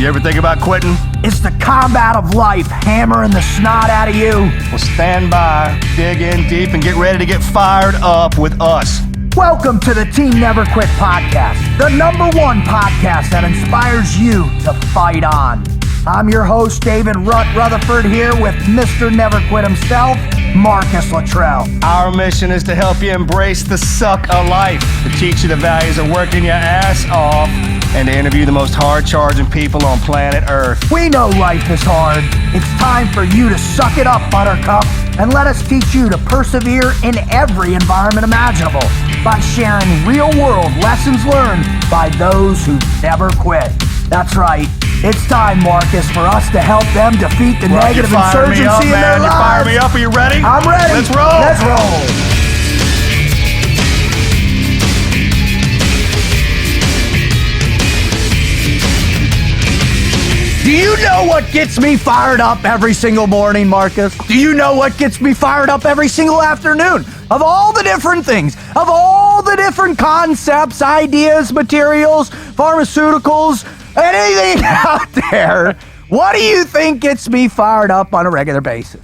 You ever think about quitting? It's the combat of life hammering the snot out of you. Well, stand by, dig in deep, and get ready to get fired up with us. Welcome to the Team Never Quit podcast, the #1 podcast that inspires you to fight on. I'm your host, David Rutherford, here with Mr. Never Quit himself, Marcus Luttrell. Our mission is to help you embrace the suck of life, to teach you the values of working your ass off, and to interview the most hard-charging people on planet Earth. We know life is hard. It's time for you to suck it up, Buttercup, and let us teach you to persevere in every environment imaginable by sharing real-world lessons learned by those who never quit. That's right. It's time, Marcus, for us to help them defeat the negative insurgency in their lives. You fire me up. Are you ready? I'm ready. Let's roll. Let's roll. Do you know what gets me fired up every single morning, Marcus? Do you know what gets me fired up every single afternoon? Of all the different things, of all the different concepts, ideas, materials, pharmaceuticals, anything out there, what do you think gets me fired up on a regular basis?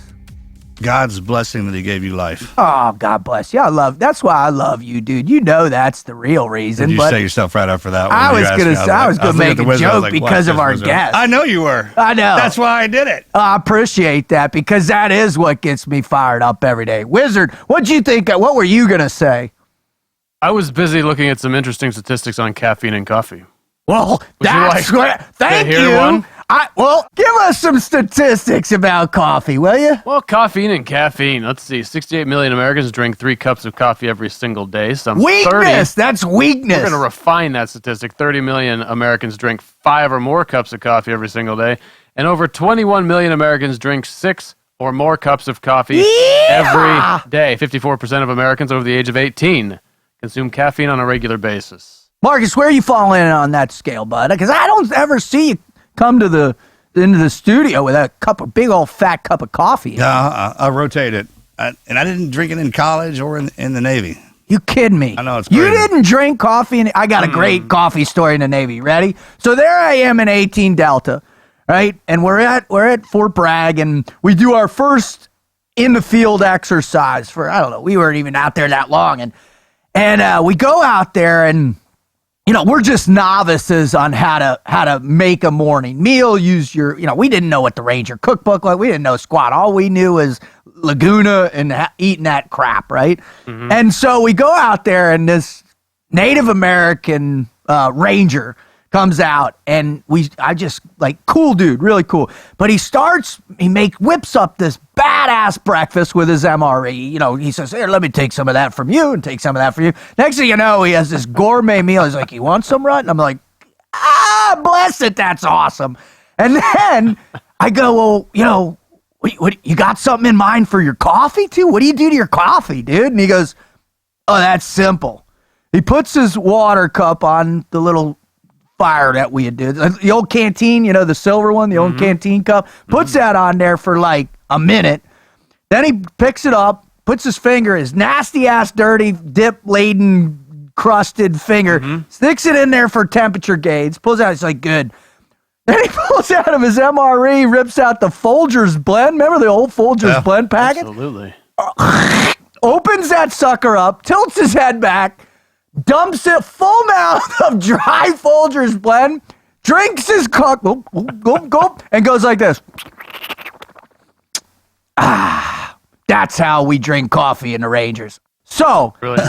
God's blessing that he gave you life. Oh, God bless you. That's why I love you, dude. You know that's the real reason. Did you set yourself right up for that one? I was going to make a joke because of our guest. I know you were. I know. That's why I did it. I appreciate that because that is what gets me fired up every day. Wizard, what'd you think? What were you going to say? I was busy looking at some interesting statistics on caffeine and coffee. Well, that's great. Thank you. One? Well, give us some statistics about coffee, will you? Well, caffeine and caffeine. Let's see. 68 million Americans drink 3 cups of coffee every single day. Weakness. That's weakness. We're going to refine that statistic. 30 million Americans drink 5 or more cups of coffee every single day. And over 21 million Americans drink 6 or more cups of coffee every day. 54% of Americans over the age of 18 consume caffeine on a regular basis. Marcus, where are you falling in on that scale, bud? Because I don't ever see you come into the studio with a big old fat cup of coffee. Yeah, I rotate it. And I didn't drink it in college or in the Navy. You kidding me? I know, it's crazy. You didn't drink coffee? I got a great coffee story in the Navy. Ready? So there I am in 18 Delta, right? And we're at Fort Bragg, and we do our first in the field exercise for, I don't know, we weren't even out there that long. And we go out there, and we're just novices on how to make a morning meal. Use your, we didn't know what the Ranger cookbook was. We didn't know squat. All we knew was Laguna and eating that crap, right? Mm-hmm. And so we go out there, and this Native American Ranger comes out, and I just cool dude, really cool. But he whips up this badass breakfast with his MRE. He says, "Here, let me take some of that from you and take some of that from you." Next thing you know, he has this gourmet meal. He's like, "You want some, Rut?" And I'm like, bless it, that's awesome. And then I go, "Well, what, you got something in mind for your coffee too? What do you do to your coffee, dude?" And he goes, "Oh, that's simple." He puts his water cup on the little fire that we had did. The old canteen, the silver one, the old canteen cup, puts that on there for a minute. Then he picks it up, puts his finger, his nasty ass, dirty, dip-laden, crusted finger, sticks it in there for temperature gauge, pulls out, it's like, good. Then he pulls out of his MRE, rips out the Folgers blend. Remember the old Folgers blend packet? Absolutely. Opens that sucker up, tilts his head back, dumps it full mouth of dry Folgers blend, drinks his cup, and goes like this. That's how we drink coffee in the Rangers. So, Really?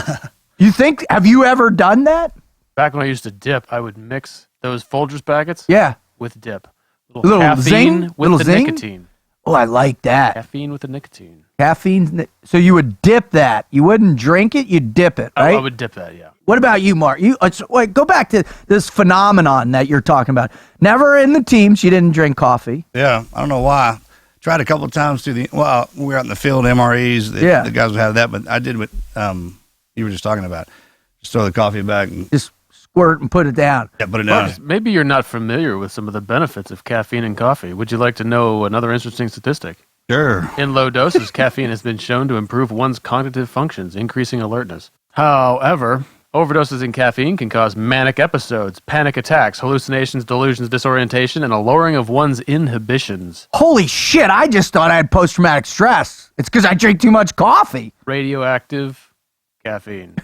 have you ever done that? Back when I used to dip, I would mix those Folgers packets with dip. Little caffeine zing? with the zing? nicotine. Oh, I like that. Caffeine with the nicotine. Caffeine. So you would dip that. You wouldn't drink it, you'd dip it, right? I would dip that, yeah. What about you, Mark? Go back to this phenomenon that you're talking about. Never in the teams, you didn't drink coffee. Yeah, I don't know why. Tried a couple of times we were out in the field, MREs. The guys would have that, but I did what you were just talking about. Just throw the coffee back and just squirt and put it down. Yeah, put it down. Marcus, maybe you're not familiar with some of the benefits of caffeine in coffee. Would you like to know another interesting statistic? Sure. In low doses, caffeine has been shown to improve one's cognitive functions, increasing alertness. However, Overdoses in caffeine can cause manic episodes, panic attacks, hallucinations, delusions, disorientation, and a lowering of one's inhibitions. Holy shit, I just thought I had post-traumatic stress. It's because I drink too much coffee. Radioactive caffeine.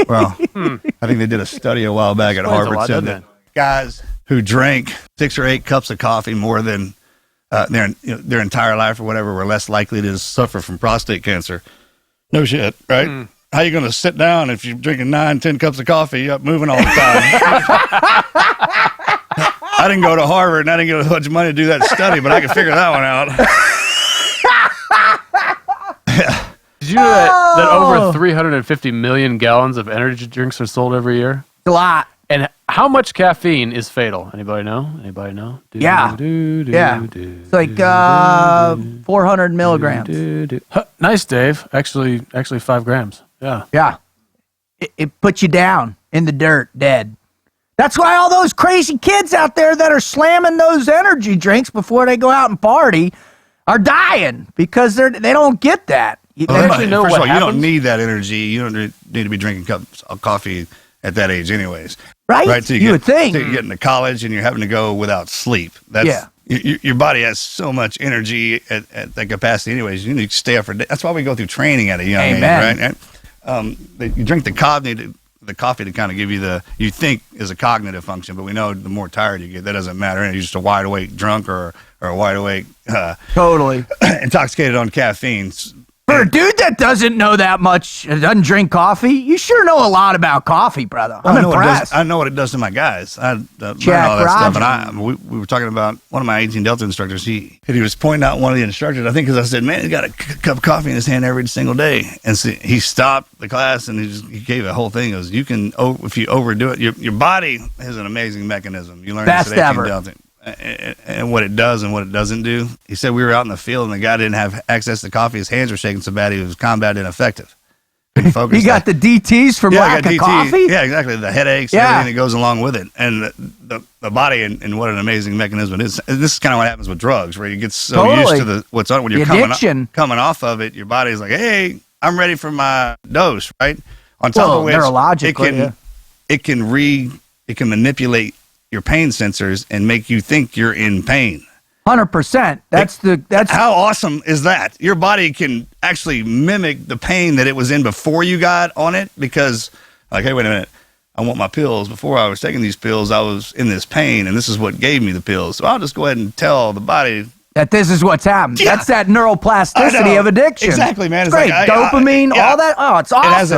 Well, I think they did a study a while back at Harvard said that guys who drank 6 or 8 cups of coffee more than their entire life or whatever were less likely to suffer from prostate cancer. No shit, right? How you going to sit down if you're drinking 9, 10 cups of coffee? You're up moving all the time. I didn't go to Harvard and I didn't get a bunch of money to do that study, but I could figure that one out. Did you know that over 350 million gallons of energy drinks are sold every year? A lot. And how much caffeine is fatal? Anybody know? Anybody know? Yeah. It's like 400 milligrams. Nice, Dave. Actually 5 grams. Yeah. Yeah. It puts you down in the dirt, dead. That's why all those crazy kids out there that are slamming those energy drinks before they go out and party are dying because they don't get that. Well, first of all, you don't need that energy. You don't need to be drinking cups of coffee at that age anyways. Right? So you would think. So you get into college and you're having to go without sleep. Your body has so much energy at that capacity anyways. You need to stay up for days. That's why we go through training at a young age, right? You drink the coffee to kind of give you you think is a cognitive function, but we know the more tired you get, that doesn't matter. You're just a wide awake drunk or a wide awake totally intoxicated on caffeine. For a dude that doesn't know that much, doesn't drink coffee, you sure know a lot about coffee, brother. I'm impressed. I know what it does to my guys. I learned all that stuff. And we were talking about one of my 18 Delta instructors. He was pointing out one of the instructors, I think, because I said, man, he got a cup of coffee in his hand every single day. And so he stopped the class and he gave a whole thing. He goes, if you overdo it, your body has an amazing mechanism. You learn this at 18 Delta. And what it does and what it doesn't do. He said we were out in the field and the guy didn't have access to coffee. His hands were shaking so bad he was combat ineffective. Couldn't focus. He got the DTs from lack of coffee? Yeah, exactly. The headaches, everything that goes along with it. And the body and what an amazing mechanism it is. And this is kind of what happens with drugs, where you get so used to what's on when you're coming off of it, your body's like, hey, I'm ready for my dose, right? On top of which it can manipulate your pain sensors and make you think you're in pain. 100%. That's how awesome is that? Your body can actually mimic the pain that it was in before you got on it, because like, hey, wait a minute, I want my pills. Before I was taking these pills, I was in this pain, and this is what gave me the pills. So I'll just go ahead and tell the body that this is what's happened. Yeah. That's that neuroplasticity of addiction. Exactly, man. It's great. Dopamine, all that. Oh, it's awesome. It has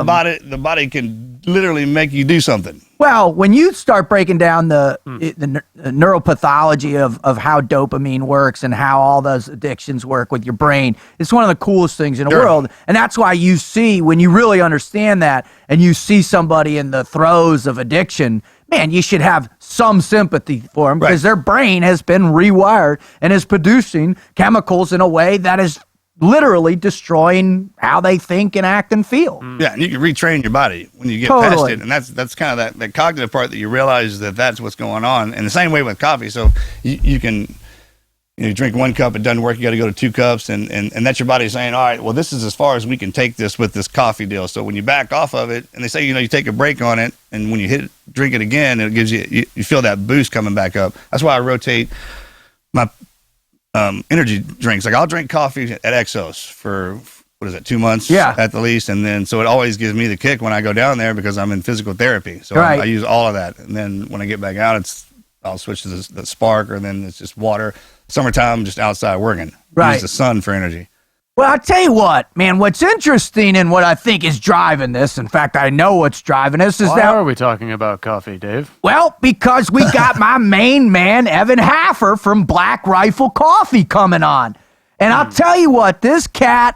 the body can literally make you do something. Well, when you start breaking down the neuropathology of how dopamine works and how all those addictions work with your brain, it's one of the coolest things in the world. And that's why you see, when you really understand that and you see somebody in the throes of addiction, man, you should have some sympathy for them because their brain has been rewired and is producing chemicals in a way that is literally destroying how they think and act and feel. Yeah, and you can retrain your body when you get past it, and that's kind of that cognitive part that you realize that's what's going on. And the same way with coffee. So you can drink 1 cup, it doesn't work, you got to go to 2 cups, and that's your body saying, all right, well, this is as far as we can take this with this coffee deal. So when you back off of it, and they say you take a break on it, and when you drink it again, it gives you feel that boost coming back up. That's why I rotate my energy drinks. Like I'll drink coffee at Exos for 2 months at the least, and then so it always gives me the kick when I go down there because I'm in physical therapy. So I use all of that, and then when I get back out, I'll switch to the Spark, or then it's just water. Summertime, just outside working. Use the sun for energy. Well, I'll tell you what, man, what's interesting and what I think is driving this, in fact, I know what's driving this, is Why are we talking about coffee, Dave? Well, because we got my main man, Evan Hafer from Black Rifle Coffee coming on. And I'll tell you what, this cat,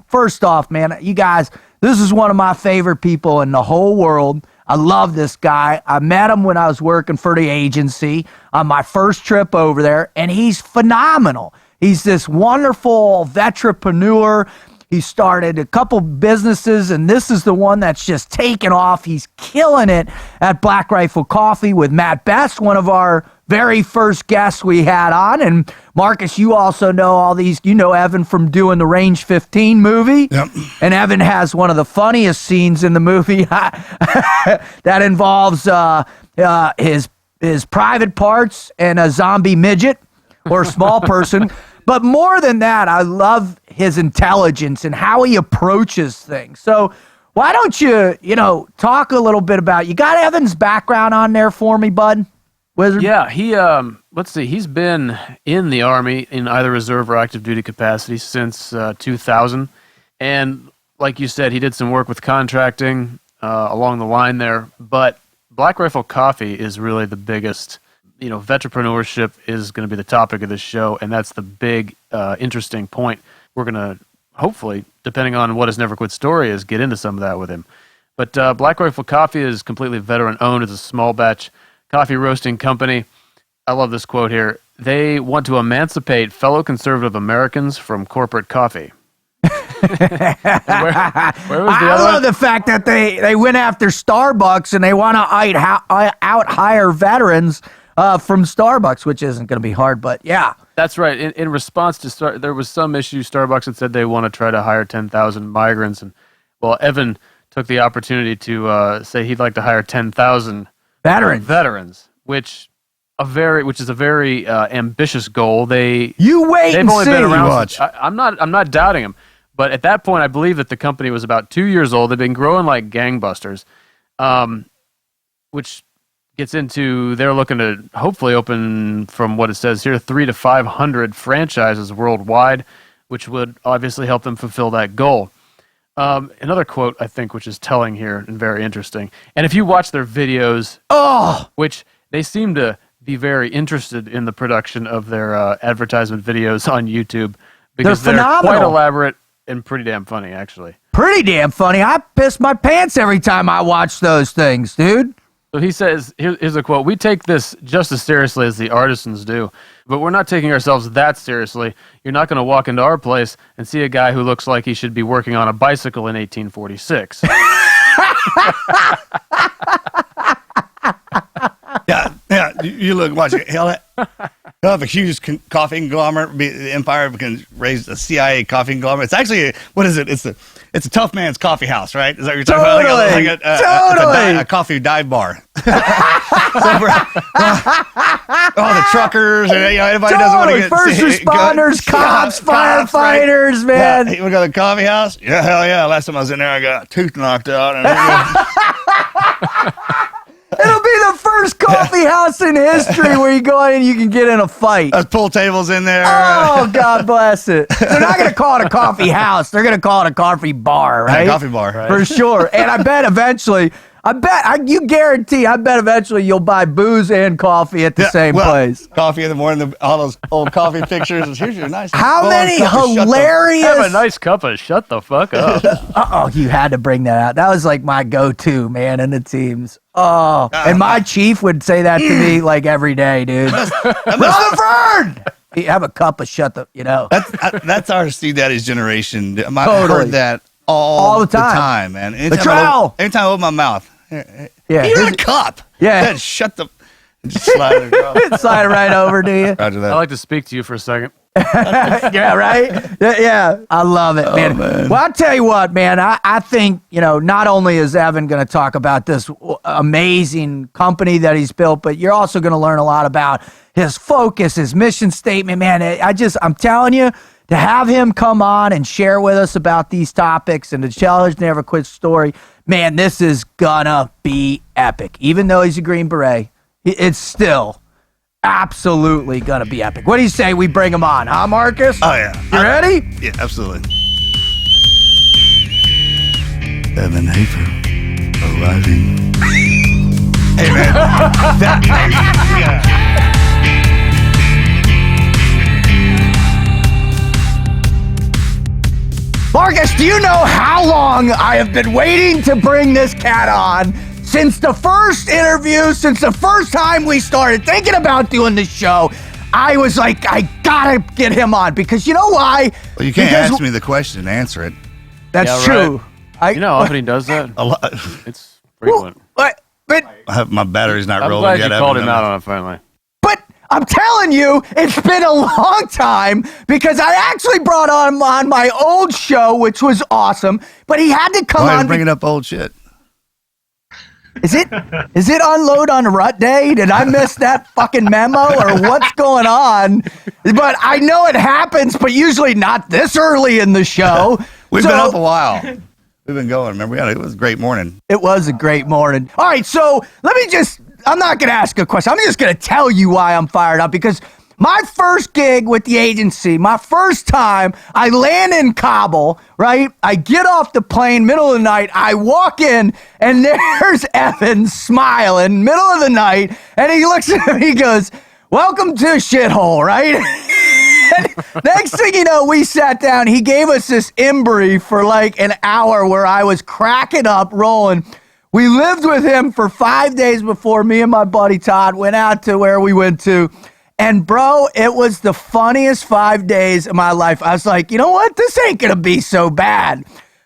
first off, man, you guys, this is one of my favorite people in the whole world. I love this guy. I met him when I was working for the agency on my first trip over there, and he's phenomenal. He's this wonderful veteranpreneur. He started a couple businesses, and this is the one that's just taken off. He's killing it at Black Rifle Coffee with Matt Best, one of our very first guest we had on. And Marcus, you also know all these. You know Evan from doing the Range 15 movie. Yep. And Evan has one of the funniest scenes in the movie that involves his private parts and a zombie midget or small person. But more than that, I love his intelligence and how he approaches things. So why don't you, talk a little bit about, you got Evan's background on there for me, bud? Wizard? Yeah, he, let's see, he's been in the Army in either reserve or active duty capacity since 2000. And like you said, he did some work with contracting along the line there. But Black Rifle Coffee is really the biggest. Entrepreneurship is going to be the topic of this show, and that's the big, interesting point. We're going to, hopefully, depending on what his Never Quit story is, get into some of that with him. But Black Rifle Coffee is completely veteran-owned. It's a small batch coffee roasting company. I love this quote here. They want to emancipate fellow conservative Americans from corporate coffee. where was the I other love one? the fact that they went after Starbucks and they want to out-hire veterans from Starbucks, which isn't going to be hard, but yeah. That's right. In response to there was some issue. Starbucks had said they want to try to hire 10,000 migrants, and Evan took the opportunity to say he'd like to hire 10,000 veterans, which is a very ambitious goal. They've only been around. I'm not doubting him, but at that point, I believe that the company was about 2 years old. They've been growing like gangbusters, which gets into they're looking to hopefully open, from what it says here, 300 to 500 franchises worldwide, which would obviously help them fulfill that goal. Another quote, I think, which is telling here and very interesting. And if you watch their videos, which they seem to be very interested in the production of their advertisement videos on YouTube, because they're quite elaborate and pretty damn funny, actually. Pretty damn funny. I piss my pants every time I watch those things, dude. So he says, here's a quote, "We take this just as seriously as the artisans do, but we're not taking ourselves that seriously. You're not going to walk into our place and see a guy who looks like he should be working on a bicycle in 1846. Yeah. You look, watch it. Hell, have a huge coffee conglomerate. The empire can raise a CIA coffee conglomerate. It's actually, what is it? It's a tough man's coffee house, right? Is that what you're talking about? Totally. A coffee dive bar. All the truckers and anybody doesn't want to get first responders, cops, firefighters, right? Man. Yeah, we got a coffee house. Yeah, hell yeah. Last time I was in there, I got a tooth knocked out. It'll be the first coffee house in history where you go in and you can get in a fight. There's pool tables in there. Oh, God bless it. They're not going to call it a coffee house. They're going to call it a coffee bar, right? A coffee bar. Right. For sure. And I bet eventually, you guarantee, I bet eventually you'll buy booze and coffee at the same place. Coffee in the morning, all those old coffee pictures. Here's your nice. How many hilarious. Have a nice cup of shut the fuck up. You had to bring that out. That was like my go-to, man, in the teams. And my chief would say that to me like every day, dude. Rutherford! You have a cup of shut the, That's our Steve Daddy's generation. I Totally. heard that all the time, man. Anytime I open my mouth. Yeah. You're in a cup. Yeah. Then shut the. Just slide it across. Slide it right over to you. Roger that. I'd like to speak to you for a second. Yeah, right? Yeah. I love it, man. Well, I'll tell you what, man. I think, not only is Evan going to talk about this amazing company that he's built, but you're also going to learn a lot about his focus, his mission statement, man. I'm telling you, to have him come on and share with us about these topics and to tell his Never Quit story, man, this is gonna be epic. Even though he's a Green Beret, it's still absolutely gonna be epic. What do you say we bring him on, huh, Marcus? Oh, yeah. You ready? Yeah, absolutely. Evan Hafer arriving. Hey, man. Yeah. Marcus, do you know how long I have been waiting to bring this cat on? Since the first interview, since the first time we started thinking about doing this show, I was like, I gotta get him on, because you know why? Well, you can't ask me the question and answer it. That's true. Right. You know how often he does that? A lot. It's frequent. But My battery's not I'm rolling glad yet. you called him out on it finally. But I'm telling you, it's been a long time because I actually brought on my old show, which was awesome, but he had to come on. Bringing up old shit. Is it unload on Rut Day? Did I miss that fucking memo or what's going on? But I know it happens, but usually not this early in the show. We've been up a while. We've been going. Remember, it was a great morning. It was a great morning. All right, so I'm not going to ask a question. I'm just going to tell you why I'm fired up, because my first gig with the agency, my first time, I land in Kabul, right? I get off the plane, middle of the night. I walk in, and there's Evan smiling, middle of the night, and he looks at me, he goes, "Welcome to a shithole," right? Next thing you know, we sat down. He gave us this in-brief for like an hour where I was cracking up, rolling. We lived with him for 5 days before me and my buddy Todd went out to where we went to. And bro, it was the funniest 5 days of my life. I was like, you know what? This ain't going to be so bad.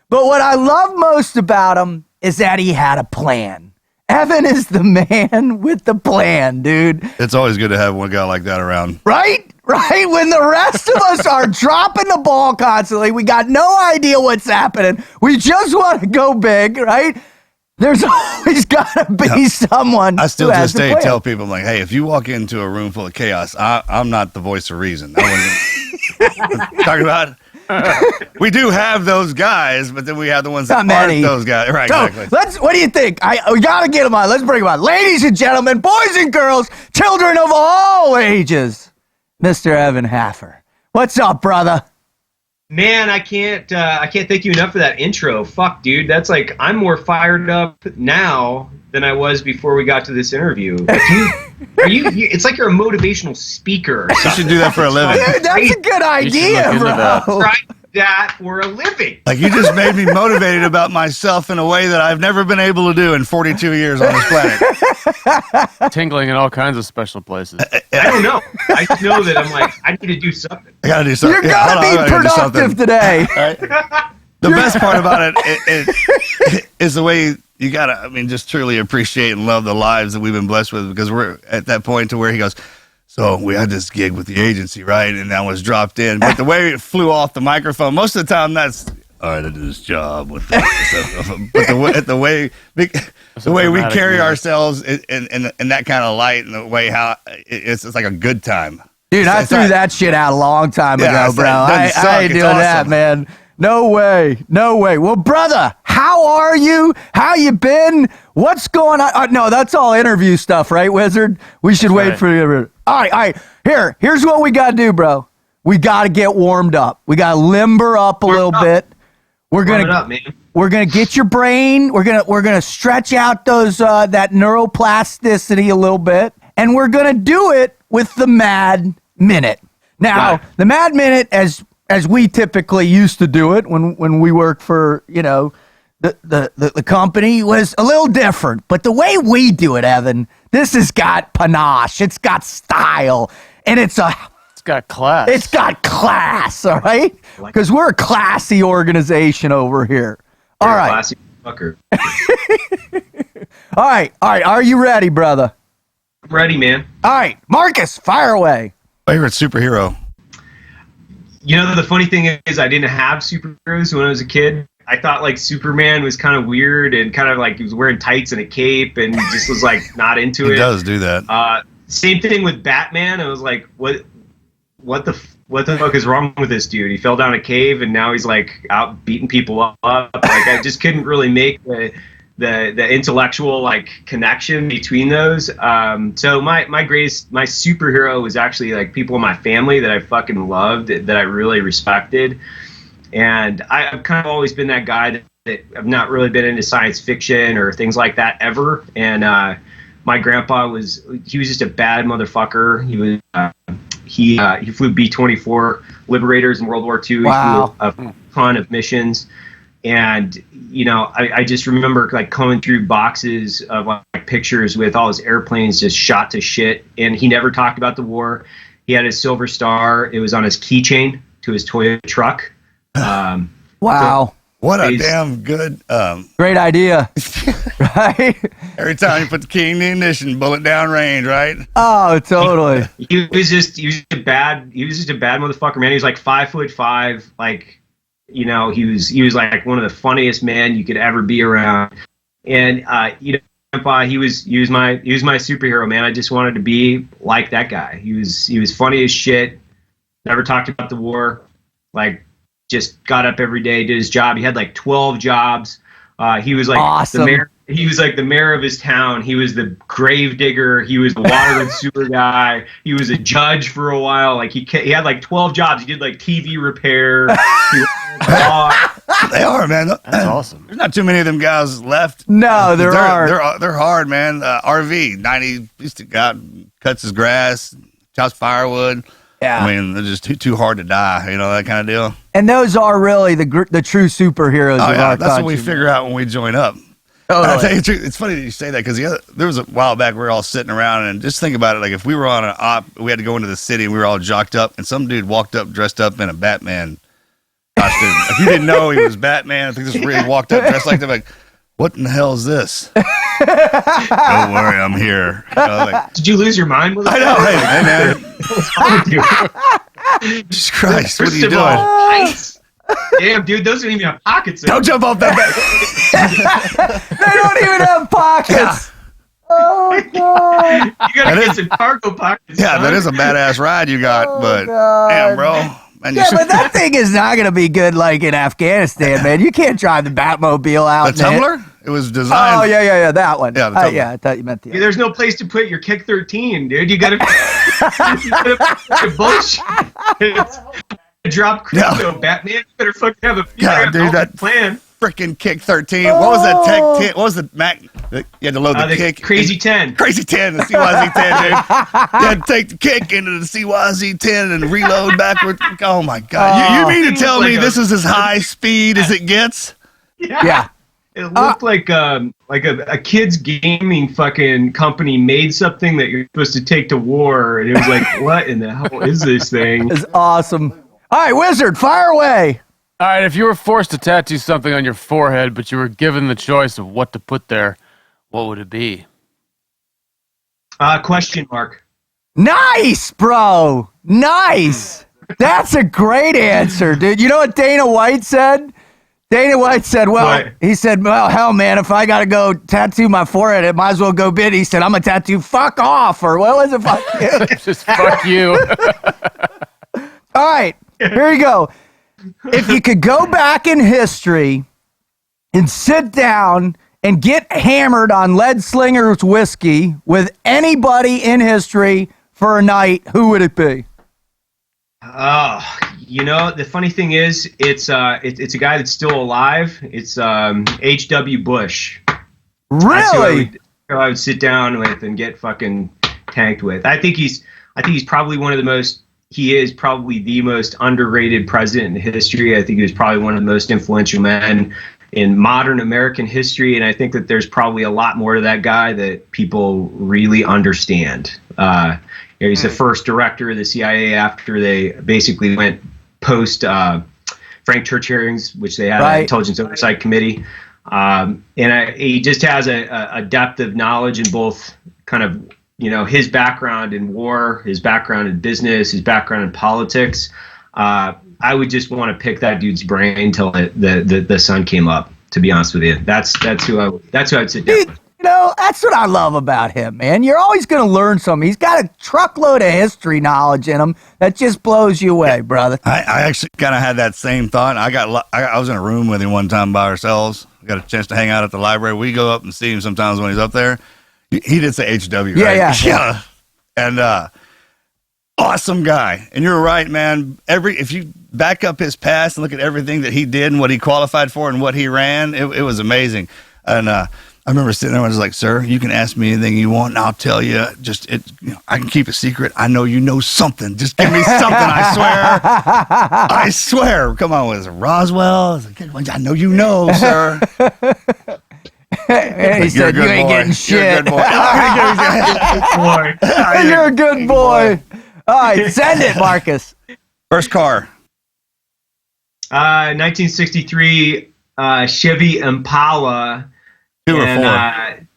But what I love most about him is that he had a plan. Evan is the man with the plan, dude. It's always good to have one guy like that around. Right? Right? When the rest of us are dropping the ball constantly, we got no idea what's happening. We just want to go big, right? There's always got to be someone. I still who to has this the day plan. tell people, I'm like, hey, if you walk into a room full of chaos, I'm not the voice of reason. Talking about, we do have those guys, but then we have the ones that aren't those guys. Right, so, exactly. what do you think? We got to get them on. Let's bring them on. Ladies and gentlemen, boys and girls, children of all ages, Mr. Evan Hafer. What's up, brother? Man, I can't thank you enough for that intro. Fuck, dude. That's like, I'm more fired up now than I was before we got to this interview. Like it's like you're a motivational speaker. You should do that for a living. Dude, that's a good idea, bro. Try that for a living. Like, you just made me motivated about myself in a way that I've never been able to do in 42 years on this planet. Tingling in all kinds of special places. I don't know. I just know that I'm like, I need to do something. I gotta do something. You're gonna be productive today. Right? The best part about it is the way you gotta, I mean, just truly appreciate and love the lives that we've been blessed with, because we're at that point to where he goes, so we had this gig with the agency, right? And that was dropped in. But the way it flew off the microphone, most of the time that's, all right, I do this job with that. But the way we carry ourselves in that kind of light, and the way how it's like a good time. Dude, I threw that shit out a long time ago, bro. I ain't doing that, man. No way. No way. Well, brother, how are you? How you been? What's going on? No, that's all interview stuff, right, Wizard? We should wait for you. All right. Here's what we got to do, bro. We got to get warmed up. We got to limber up a little bit. We're gonna get your brain. We're gonna stretch out those that neuroplasticity a little bit, and we're gonna do it with the Mad Minute. Now, the Mad Minute, as we typically used to do it when we worked for the company, was a little different. But the way we do it, Evan, this has got panache. It's got style, and it's got class. It's got class, all right? Because we're a classy organization over here. All right. Classy fucker. All right. Are you ready, brother? I'm ready, man. All right. Marcus, fire away. Favorite superhero? You know, the funny thing is I didn't have superheroes when I was a kid. I thought like Superman was kind of weird and kind of like he was wearing tights and a cape and just was like not into it. He does do that. Same thing with Batman. I was like, what the fuck is wrong with this dude? He fell down a cave and now he's like out beating people up. Like, I just couldn't really make the intellectual like connection between those. So my superhero was actually like people in my family that I fucking loved, that I really respected. And I've kind of always been that guy that I've not really been into science fiction or things like that ever. And my grandpa was just a bad motherfucker. He flew B-24 Liberators in World War II. Wow. He flew a ton of missions. And, you know, I just remember like coming through boxes of like pictures with all his airplanes just shot to shit. And he never talked about the war. He had his Silver Star. It was on his keychain to his Toyota truck. Wow. What a damn good. Great idea, right? Every time you put the key in the ignition, bullet down range, right? Oh, totally. He was just a bad motherfucker, man. He was like 5'5", like, you know, he was like one of the funniest men you could ever be around. And you know, Grandpa, he was my superhero, man. I just wanted to be like that guy. He was funny as shit. Never talked about the war. Like, just got up every day, did his job. He had like 12 jobs. He was like awesome. The mayor. He was like the mayor of his town. He was the grave digger. He was the water and sewer guy. He was a judge for a while. Like he had like 12 jobs. He did like TV repair. They are, man. That's awesome. There's not too many of them guys left. No, there are. They're hard, man. RV 90 used to go out and cuts his grass, chops firewood. Yeah. I mean, they're just too hard to die, you know, that kind of deal. And those are really the true superheroes of our that's country. what we figure out when we join up. Totally. I'll tell you the truth. It's funny that you say that because there was a while back we were all sitting around and just think about it. Like if we were on an op, we had to go into the city and we were all jocked up and some dude walked up dressed up in a Batman costume. If you didn't know he was Batman, I think this really walked up dressed like that. Like, what in the hell is this? Don't worry, I'm here. You know, like, did you lose your mind with it? I know. Hey, man. Jesus Christ, what are you doing? Damn, dude, those don't even have pockets. Don't jump off that bed. They don't even have pockets. Yeah. Oh, God. You gotta get some cargo pockets. Yeah, son. that is a badass ride you got, but God. damn, bro. Man, Yeah, but that thing is not going to be good like in Afghanistan, man. You can't drive the Batmobile out. The Tumbler? It was designed. Oh, yeah, that one. Yeah, the Tumbler. Yeah, I thought you meant the Yeah, there's no place to put your Kick 13, dude. You gotta put bullshit. Drop crypto, Batman. You better fucking have a plan. Freaking Kick 13. What was that Tech 10? What was the Mac? You had to load the Kick. Crazy 10. Crazy 10, the CYZ 10, dude. You had to take the Kick into the CYZ 10 and reload backward. Oh, my God. You mean to tell me this is as high speed as it gets? Yeah. It looked like a kid's gaming fucking company made something that you're supposed to take to war, and it was like, what in the hell is this thing? It's awesome. All right, Wizard, fire away. All right, if you were forced to tattoo something on your forehead, but you were given the choice of what to put there, what would it be? Question mark. Nice, bro. Nice. That's a great answer, dude. You know what Dana White said? Dana White said, he said, hell, man, if I got to go tattoo my forehead, it might as well go big. He said, I'm going to tattoo fuck off, or what was it? Fuck you. Just fuck you. All right, here you go. If you could go back in history and sit down and get hammered on Lead Slinger's whiskey with anybody in history for a night, who would it be? You know, the funny thing is, it's a guy that's still alive. It's H.W. Bush. Really? That's who I would sit down with and get fucking tanked with. I think he's probably one of the most. He is probably the most underrated president in history. I think he was probably one of the most influential men in modern American history, and I think that there's probably a lot more to that guy that people really understand. He's the first director of the CIA after they basically went post Frank Church hearings, which they had an Intelligence Oversight Committee. He just has a depth of knowledge in both kind of, you know, his background in war, his background in business, his background in politics. I would just want to pick that dude's brain till the sun came up. To be honest with you, that's who I'd sit down with. You know, that's what I love about him, man. You're always going to learn something. He's got a truckload of history knowledge in him that just blows you away, brother. I actually kind of had that same thought. I was in a room with him one time by ourselves. We got a chance to hang out at the library. We go up and see him sometimes when he's up there. He did say HW, right? Yeah. And awesome guy. And you're right, man. If you back up his past and look at everything that he did and what he qualified for and what he ran, it was amazing. And I remember sitting there and I was like, sir, you can ask me anything you want and I'll tell you. I can keep a secret. I know you know something. Just give me something, I swear. I swear. Come on, was it Roswell? I know you know, sir. And he said, you ain't getting shit. You're a good boy. You're a good boy. All right, send it, Marcus. First car. 1963 Chevy Impala. Two or and, four.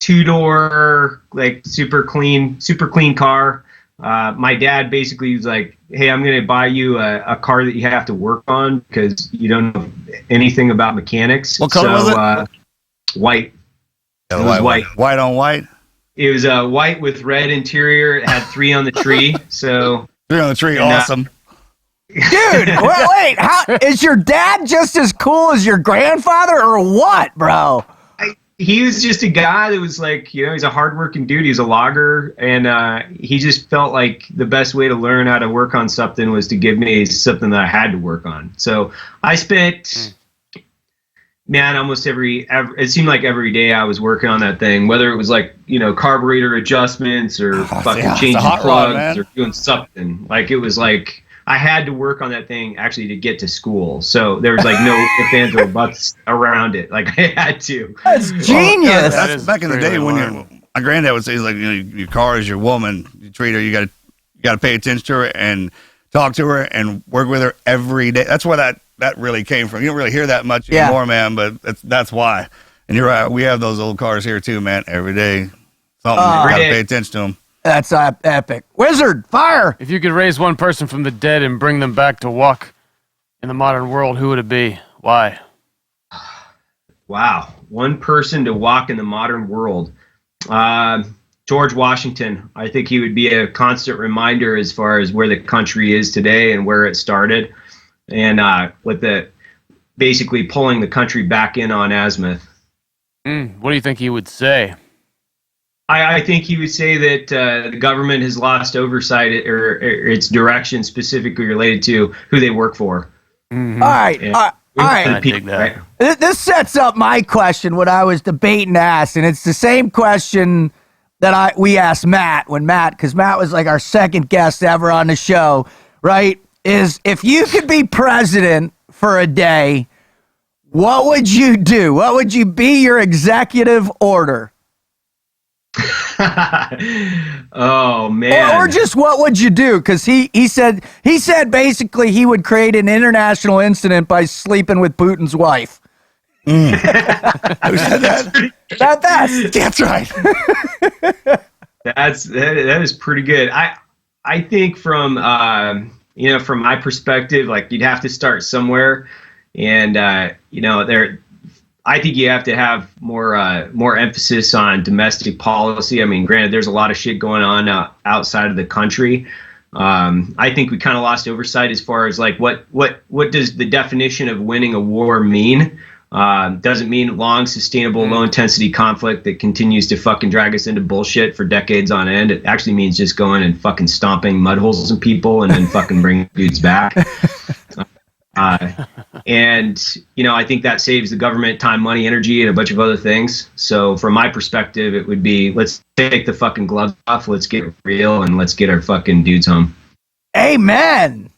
Two-door, like super clean car. My dad basically was like, "Hey, I'm going to buy you a car that you have to work on because you don't know anything about mechanics." What color was it? White. Yeah, It was white. White on white. It was white with red interior. It had 3 on the tree. So 3 on the tree, and, awesome. Dude, wait, how is your dad just as cool as your grandfather or what, bro? He was just a guy that was like, he's a hardworking dude. He's a logger, and he just felt like the best way to learn how to work on something was to give me something that I had to work on. So I spent, almost every it seemed like every day I was working on that thing, whether it was like, carburetor adjustments or fucking changing plugs or doing something. Like, it was like I had to work on that thing actually to get to school. So there was like no ifs, ands, or buts around it. Like, I had to. That's genius. That's back in the day when my granddad would say, like, your car is your woman. You treat her, you got to pay attention to her and talk to her and work with her every day. That's where that really came from. You don't really hear that much anymore, man, but that's why. And you're right. We have those old cars here too, man. Every day, something you got to pay attention to them. That's epic. Wizard, fire! If you could raise one person from the dead and bring them back to walk in the modern world, who would it be? Why? Wow. One person to walk in the modern world. George Washington. I think he would be a constant reminder as far as where the country is today and where it started. And with basically pulling the country back in on azimuth. What do you think he would say? I think he would say that the government has lost oversight or its direction specifically related to who they work for. Mm-hmm. All right. I dig that. Right? This sets up my question, what I was debating to ask, and it's the same question that we asked Matt because Matt was like our second guest ever on the show, right? Is if you could be president for a day, what would you do? What would be your executive order? Oh man! Or just what would you do? Because he said basically he would create an international incident by sleeping with Putin's wife. Who said that? That's right. that is pretty good. I think from from my perspective, like, you'd have to start somewhere, and I think you have to have more emphasis on domestic policy. I mean, granted, there's a lot of shit going on outside of the country. I think we kind of lost oversight as far as like what does the definition of winning a war mean? Doesn't mean long, sustainable, low intensity conflict that continues to fucking drag us into bullshit for decades on end. It actually means just going and fucking stomping mud holes in people and then fucking bringing dudes back. And I think that saves the government time, money, energy, and a bunch of other things. So from my perspective, it would be, let's take the fucking gloves off, let's get real, and let's get our fucking dudes home. Amen.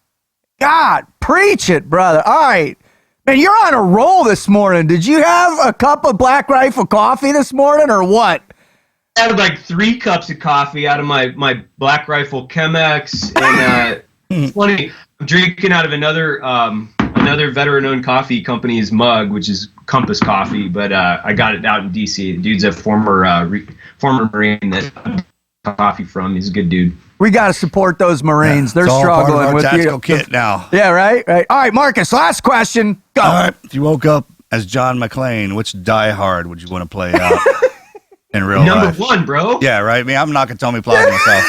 God, preach it, brother. All right. Man, you're on a roll this morning. Did you have a cup of Black Rifle coffee this morning or what? I had like 3 cups of coffee out of my Black Rifle Chemex, and it's funny, I'm drinking out of another veteran-owned coffee company's mug, which is Compass Coffee, but I got it out in D.C. The dude's a former Marine that I got coffee from. He's a good dude. We got to support those Marines. Yeah, They're struggling with tactical kit now. Yeah, right. All right, Marcus, last question. Go. All right. If you woke up as John McClane, which Die Hard would you want to play out in real life? Number 1, bro. Yeah, right. I mean, I'm not Nakatomi Plaza myself.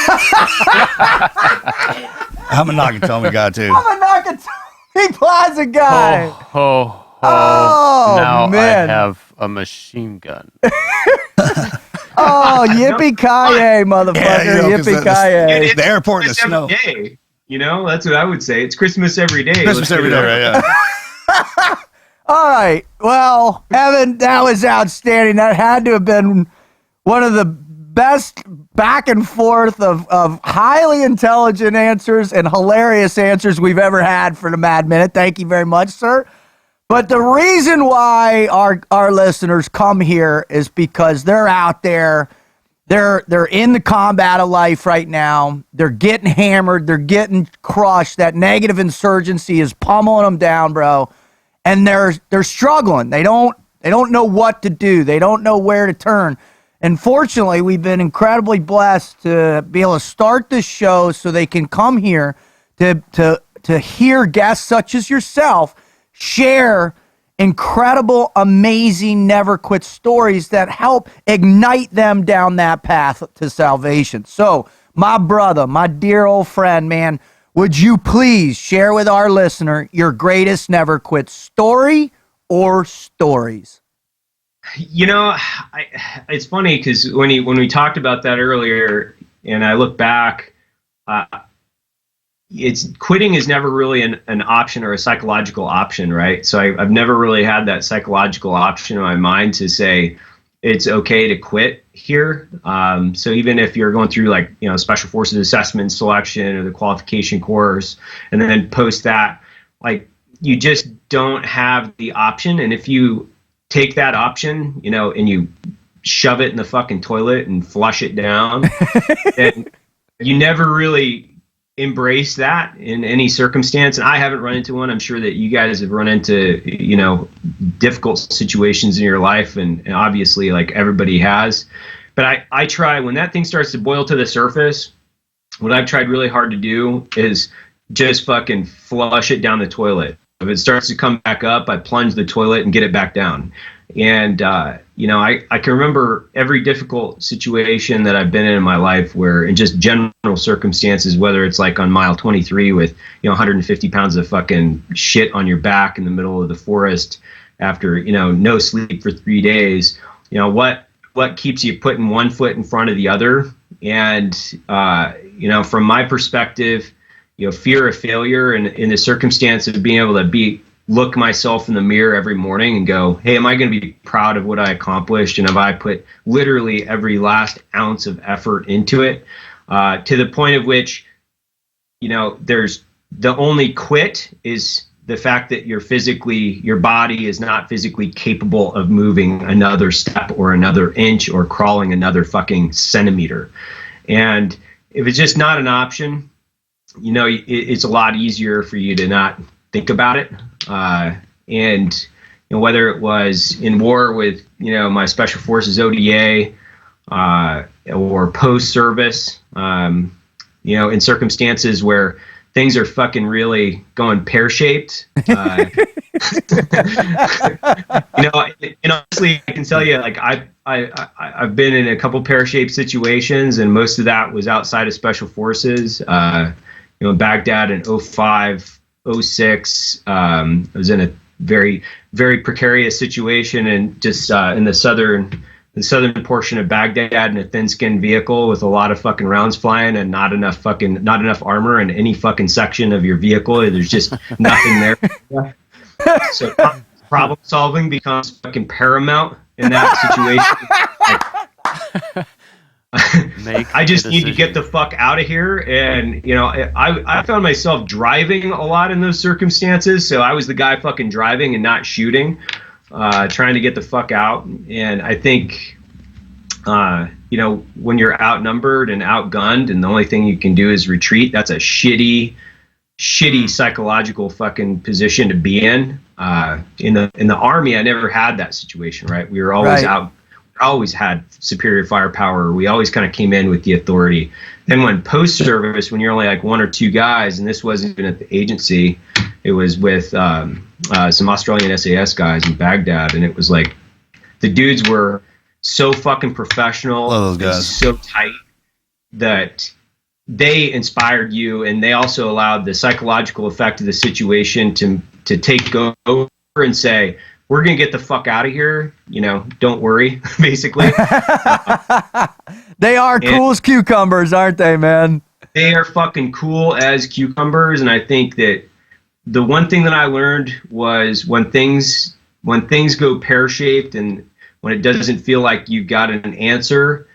I'm a Nakatomi guy too. I'm a Nakatomi Plaza guy. Oh, now man. I have a machine gun. Oh, yippee-ki-yay, motherfucker. Yippee-ki-yay. The airport in the snow. Day. That's what I would say. It's Christmas every day. Christmas every day, right? Yeah. All right. Well, Evan, that was outstanding. That had to have been one of the best back and forth of highly intelligent answers and hilarious answers we've ever had for the Mad Minute. Thank you very much, sir. But the reason why our listeners come here is because they're out there. They're in the combat of life right now. They're getting hammered. They're getting crushed. That negative insurgency is pummeling them down, bro. and they're struggling. They don't know what to do. They don't know where to turn. And fortunately, we've been incredibly blessed to be able to start this show so they can come here to hear guests such as yourself share incredible, amazing, never quit stories that help ignite them down that path to salvation. So, my brother, my dear old friend, man, would you please share with our listener your greatest never quit story or stories? You know, it's funny because when we talked about that earlier, and I look back, it's quitting is never really an option or a psychological option, right? So I've never really had that psychological option in my mind to say it's okay to quit here. So even if you're going through like, you know, Special Forces assessment selection or the qualification course, and then post that, like you just don't have the option. And if you take that option, you know, and you shove it in the fucking toilet and flush it down, and you never really embrace that in any circumstance. And I haven't run into one. I'm sure that you guys have run into, you know, difficult situations in your life, and obviously like everybody has. But I try, when that thing starts to boil to the surface, what I've tried really hard to do is just fucking flush it down the toilet. If it starts to come back up, I plunge the toilet and get it back down. And, you know, I can remember every difficult situation that I've been in my life where in just general circumstances, whether it's like on mile 23 with, you know, 150 pounds of fucking shit on your back in the middle of the forest after, you know, no sleep for 3 days, you know, what keeps you putting one foot in front of the other? And, you know, from my perspective, you know, fear of failure and in the circumstance of being able to look myself in the mirror every morning and go, hey, am I going to be proud of what I accomplished? And have I put literally every last ounce of effort into it, to the point of which, you know, there's the only quit is the fact that your body is not physically capable of moving another step or another inch or crawling another fucking centimeter. And if it's just not an option, you know, it's a lot easier for you to not think about it. And you know, whether it was in war with, you know, my Special Forces ODA, or post service, you know, in circumstances where things are fucking really going pear-shaped. You know, and honestly, I can tell you, like I've been in a couple pear-shaped situations, and most of that was outside of Special Forces. You know, Baghdad in 05, 06, I was in a very, very precarious situation, and just in the southern portion of Baghdad in a thin-skinned vehicle with a lot of fucking rounds flying and not enough armor in any fucking section of your vehicle. There's just nothing there. So problem solving becomes fucking paramount in that situation. I just need to get the fuck out of here. And, you know, I found myself driving a lot in those circumstances. So I was the guy fucking driving and not shooting, trying to get the fuck out. And I think, you know, when you're outnumbered and outgunned and the only thing you can do is retreat, that's a shitty psychological fucking position to be in. In the Army, I never had that situation, right? We were always out. Always had superior firepower. We always kind of came in with the authority. Then when post-service, when you're only like one or two guys, and this wasn't even at the agency, it was with some Australian SAS guys in Baghdad, and it was like the dudes were so fucking professional, those guys. So tight that they inspired you, and they also allowed the psychological effect of the situation to take over and say, we're going to get the fuck out of here. You know, don't worry, basically. They are cool as cucumbers, aren't they, man? They are fucking cool as cucumbers. And I think that the one thing that I learned was when things go pear-shaped and when it doesn't feel like you've got an answer,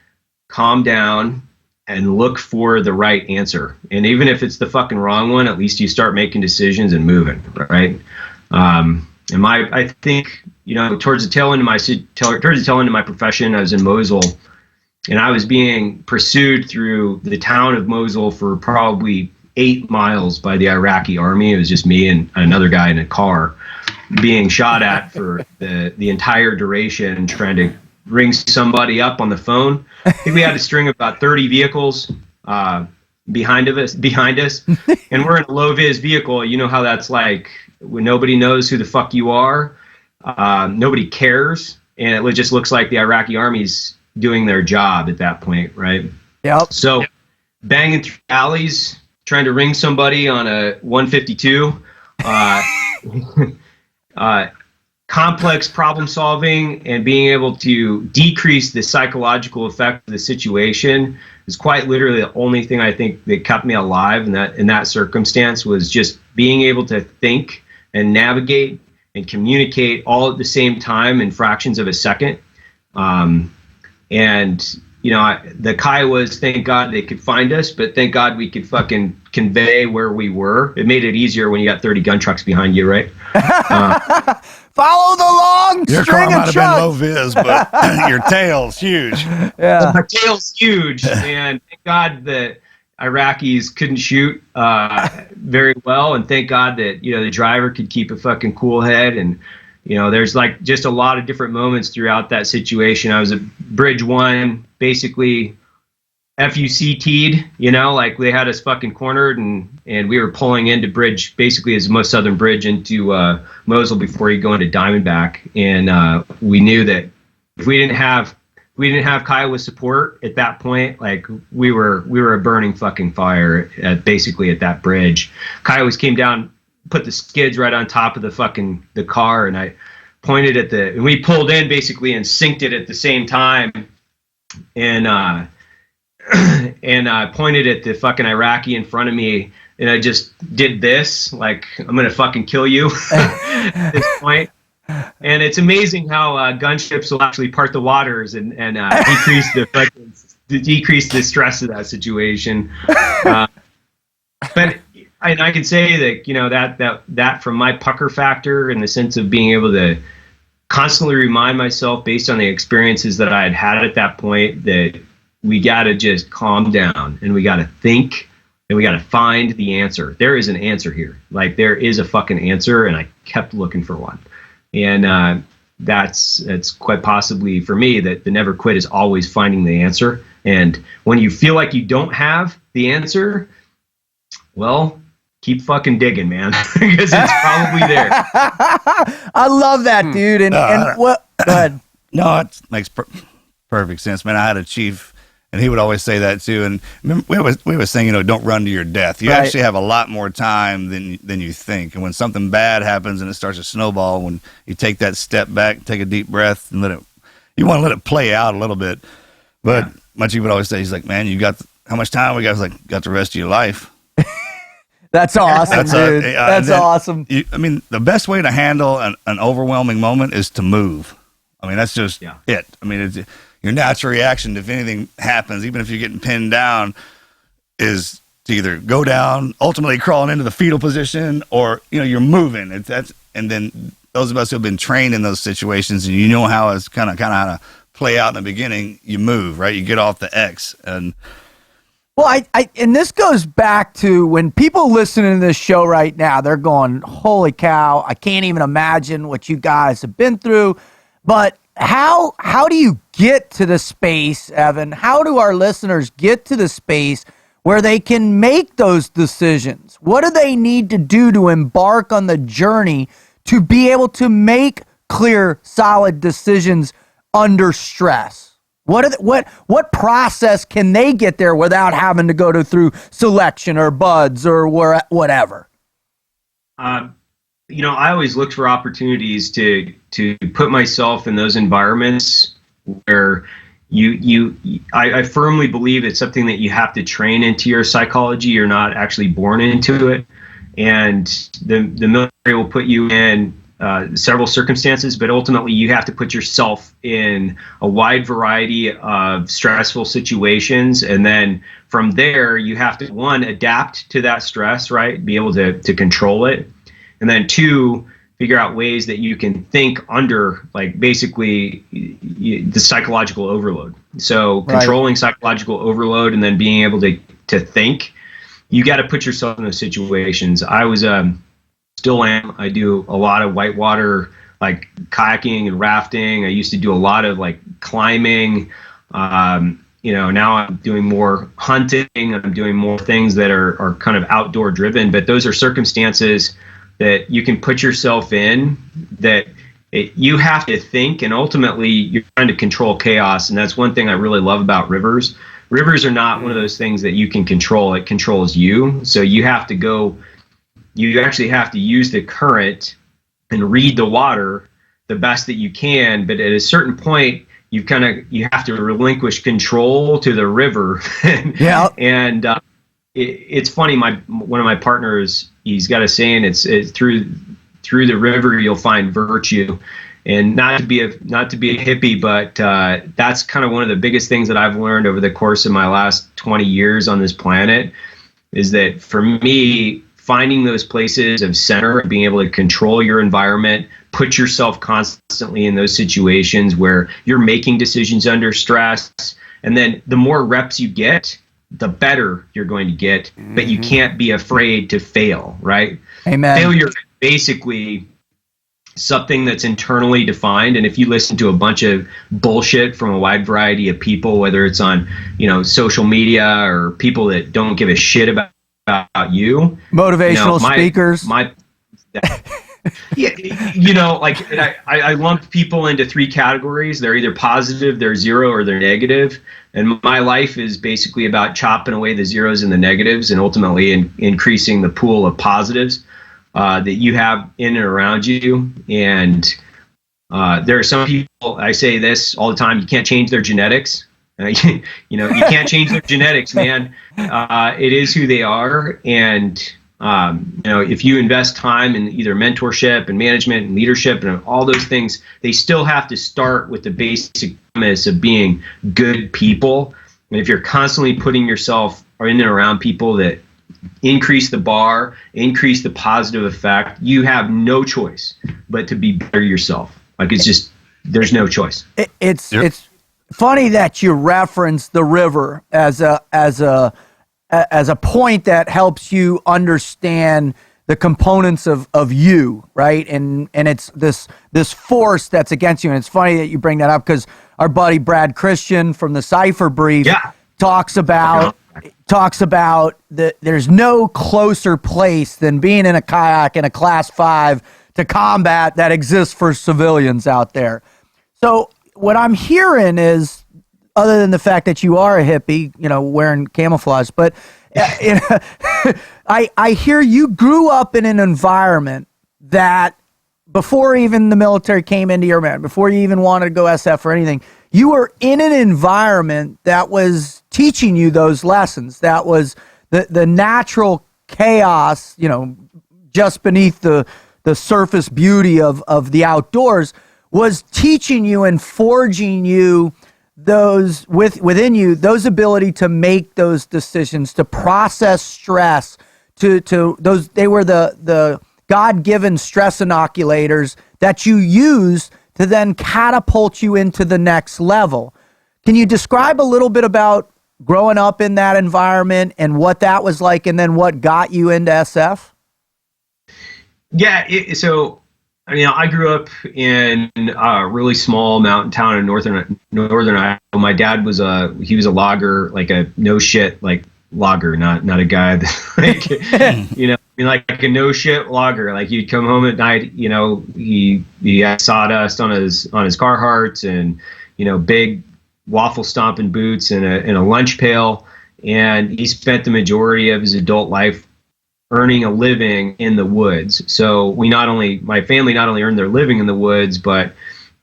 calm down and look for the right answer. And even if it's the fucking wrong one, at least you start making decisions and moving, right? And I think, you know, towards the tail end of my profession, I was in Mosul, and I was being pursued through the town of Mosul for probably 8 miles by the Iraqi army. It was just me and another guy in a car being shot at for the entire duration, trying to ring somebody up on the phone. I think we had a string of about 30 vehicles behind us, and we're in a low vis vehicle. You know how that's like when nobody knows who the fuck you are, nobody cares, and it just looks like the Iraqi army's doing their job at that point, right? Yep. So banging through alleys, trying to ring somebody on a 152. Complex problem solving and being able to decrease the psychological effect of the situation is quite literally the only thing I think that kept me alive in that circumstance, was just being able to think and navigate and communicate all at the same time in fractions of a second. And you know, the Kiowas, thank God they could find us, but thank God we could fucking convey where we were. It made it easier when you got 30 gun trucks behind you, right? Follow the long Your car string might of have been trucks. low vis, but your tail's huge. Yeah. My tail's huge, and thank God that Iraqis couldn't shoot very well, and thank God that, you know, the driver could keep a fucking cool head. And you know, there's like just a lot of different moments throughout that situation. I was at Bridge 1, basically FUCT'd, you know, like they had us fucking cornered, and we were pulling into Bridge, basically as the most southern bridge into Mosul before you go into Diamondback. And we knew that if we didn't have Kiowa support at that point, like we were a burning fucking fire basically at that bridge. Kiowas came down, put the skids right on top of the car, and I pointed at and we pulled in basically and synced it at the same time, and I pointed at the fucking Iraqi in front of me, and I just did this, like, I'm gonna fucking kill you at this point. And it's amazing how gunships will actually part the waters and decrease the stress of that situation. But I can say that, you know, that from my pucker factor, in the sense of being able to constantly remind myself based on the experiences that I had at that point, that we got to just calm down and we got to think and we got to find the answer. There is an answer here. Like, there is a fucking answer, and I kept looking for one. And that's quite possibly for me that the never quit is always finding the answer. And when you feel like you don't have the answer, well, keep fucking digging, man, because it's probably there. I love that, dude. And what? Go ahead. No, it makes perfect sense, man. I had a chief, and he would always say that too. And we was saying, you know, don't run to your death. You actually have a lot more time than you think. And when something bad happens and it starts to snowball, when you take that step back, take a deep breath, and you want to let it play out a little bit. But my chief would always say, he's like, man, you got how much time we got? I was like, got the rest of your life. That's awesome, dude. That's awesome. I mean, the best way to handle an overwhelming moment is to move. I mean, that's just it. I mean, it's your natural reaction if anything happens, even if you're getting pinned down, is to either go down, ultimately crawling into the fetal position, or, you know, you're moving. And then those of us who have been trained in those situations, and you know how it's kind of how to play out in the beginning, you move, right? You get off the X. And well, and this goes back to when people listening to this show right now, they're going, holy cow, I can't even imagine what you guys have been through. But how do you get to the space, Evan? How do our listeners get to the space where they can make those decisions? What do they need to do to embark on the journey to be able to make clear, solid decisions under stress? What process can they get there without having to go through selection or buds or whatever? You know, I always look for opportunities to put myself in those environments where I firmly believe it's something that you have to train into your psychology. You're not actually born into it. And the military will put you in several circumstances, but ultimately you have to put yourself in a wide variety of stressful situations. And then from there, you have to, one, adapt to that stress, right? Be able to control it. And then two, figure out ways that you can think under, like, basically the psychological overload. So controlling psychological overload and then being able to think you got to put yourself in those situations. I was still am. I do a lot of whitewater, like kayaking and rafting. I used to do a lot of like climbing. Now I'm doing more hunting. I'm doing more things that are kind of outdoor driven. But those are circumstances that you can put yourself in that you have to think, and ultimately you're trying to control chaos. And that's one thing I really love about rivers. Rivers are not one of those things that you can control. It controls you. So you actually have to use the current and read the water the best that you can. But at a certain point, you have to relinquish control to the river. And it's funny. One of my partners, he's got a saying. It's through the river you'll find virtue. And not to be a hippie, but that's kind of one of the biggest things that I've learned over the course of my last 20 years on this planet, is that for me, finding those places of center, being able to control your environment, put yourself constantly in those situations where you're making decisions under stress. And then the more reps you get, the better you're going to get, but you can't be afraid to fail, right? Amen. Failure is basically something that's internally defined. And if you listen to a bunch of bullshit from a wide variety of people, whether it's on, social media or people that don't give a shit about you, motivational speakers. I lump people into three categories. They're either positive, they're zero, or they're negative. And my life is basically about chopping away the zeros and the negatives, and ultimately increasing the pool of positives that you have in and around you. And there are some people, I say this all the time, you can't change their genetics. You can't change their genetics, man. It is who they are. And, if you invest time in either mentorship and management and leadership and all those things, they still have to start with the basic premise of being good people. And if you're constantly putting yourself in and around people that increase the bar, increase the positive effect, you have no choice but to be better yourself. Like, it's just, there's no choice. It's funny that you reference the river as a point that helps you understand the components of you, right? And it's this force that's against you. And it's funny that you bring that up, because our buddy Brad Christian from the Cypher Brief talks about that there's no closer place than being in a kayak in a class 5 to combat that exists for civilians out there. So what I'm hearing is, other than the fact that you are a hippie, wearing camouflage, but I hear you grew up in an environment that, before even the military came into your mind, before you even wanted to go SF or anything, you were in an environment that was teaching you those lessons. That was the natural chaos, just beneath the surface beauty of the outdoors, was teaching you and forging you those within you, those ability to make those decisions, to process stress, to those, they were the God-given stress inoculators that you use to then catapult you into the next level. Can you describe a little bit about growing up in that environment and what that was like, and then what got you into SF? Yeah, I grew up in a really small mountain town in northern Iowa. My dad was a logger, like a no shit like logger, not a guy that like a no shit logger. Like, he'd come home at night, he had sawdust on his Carhartts and big waffle stomping boots and a lunch pail, and he spent the majority of his adult life earning a living in the woods. So my family not only earned their living in the woods, but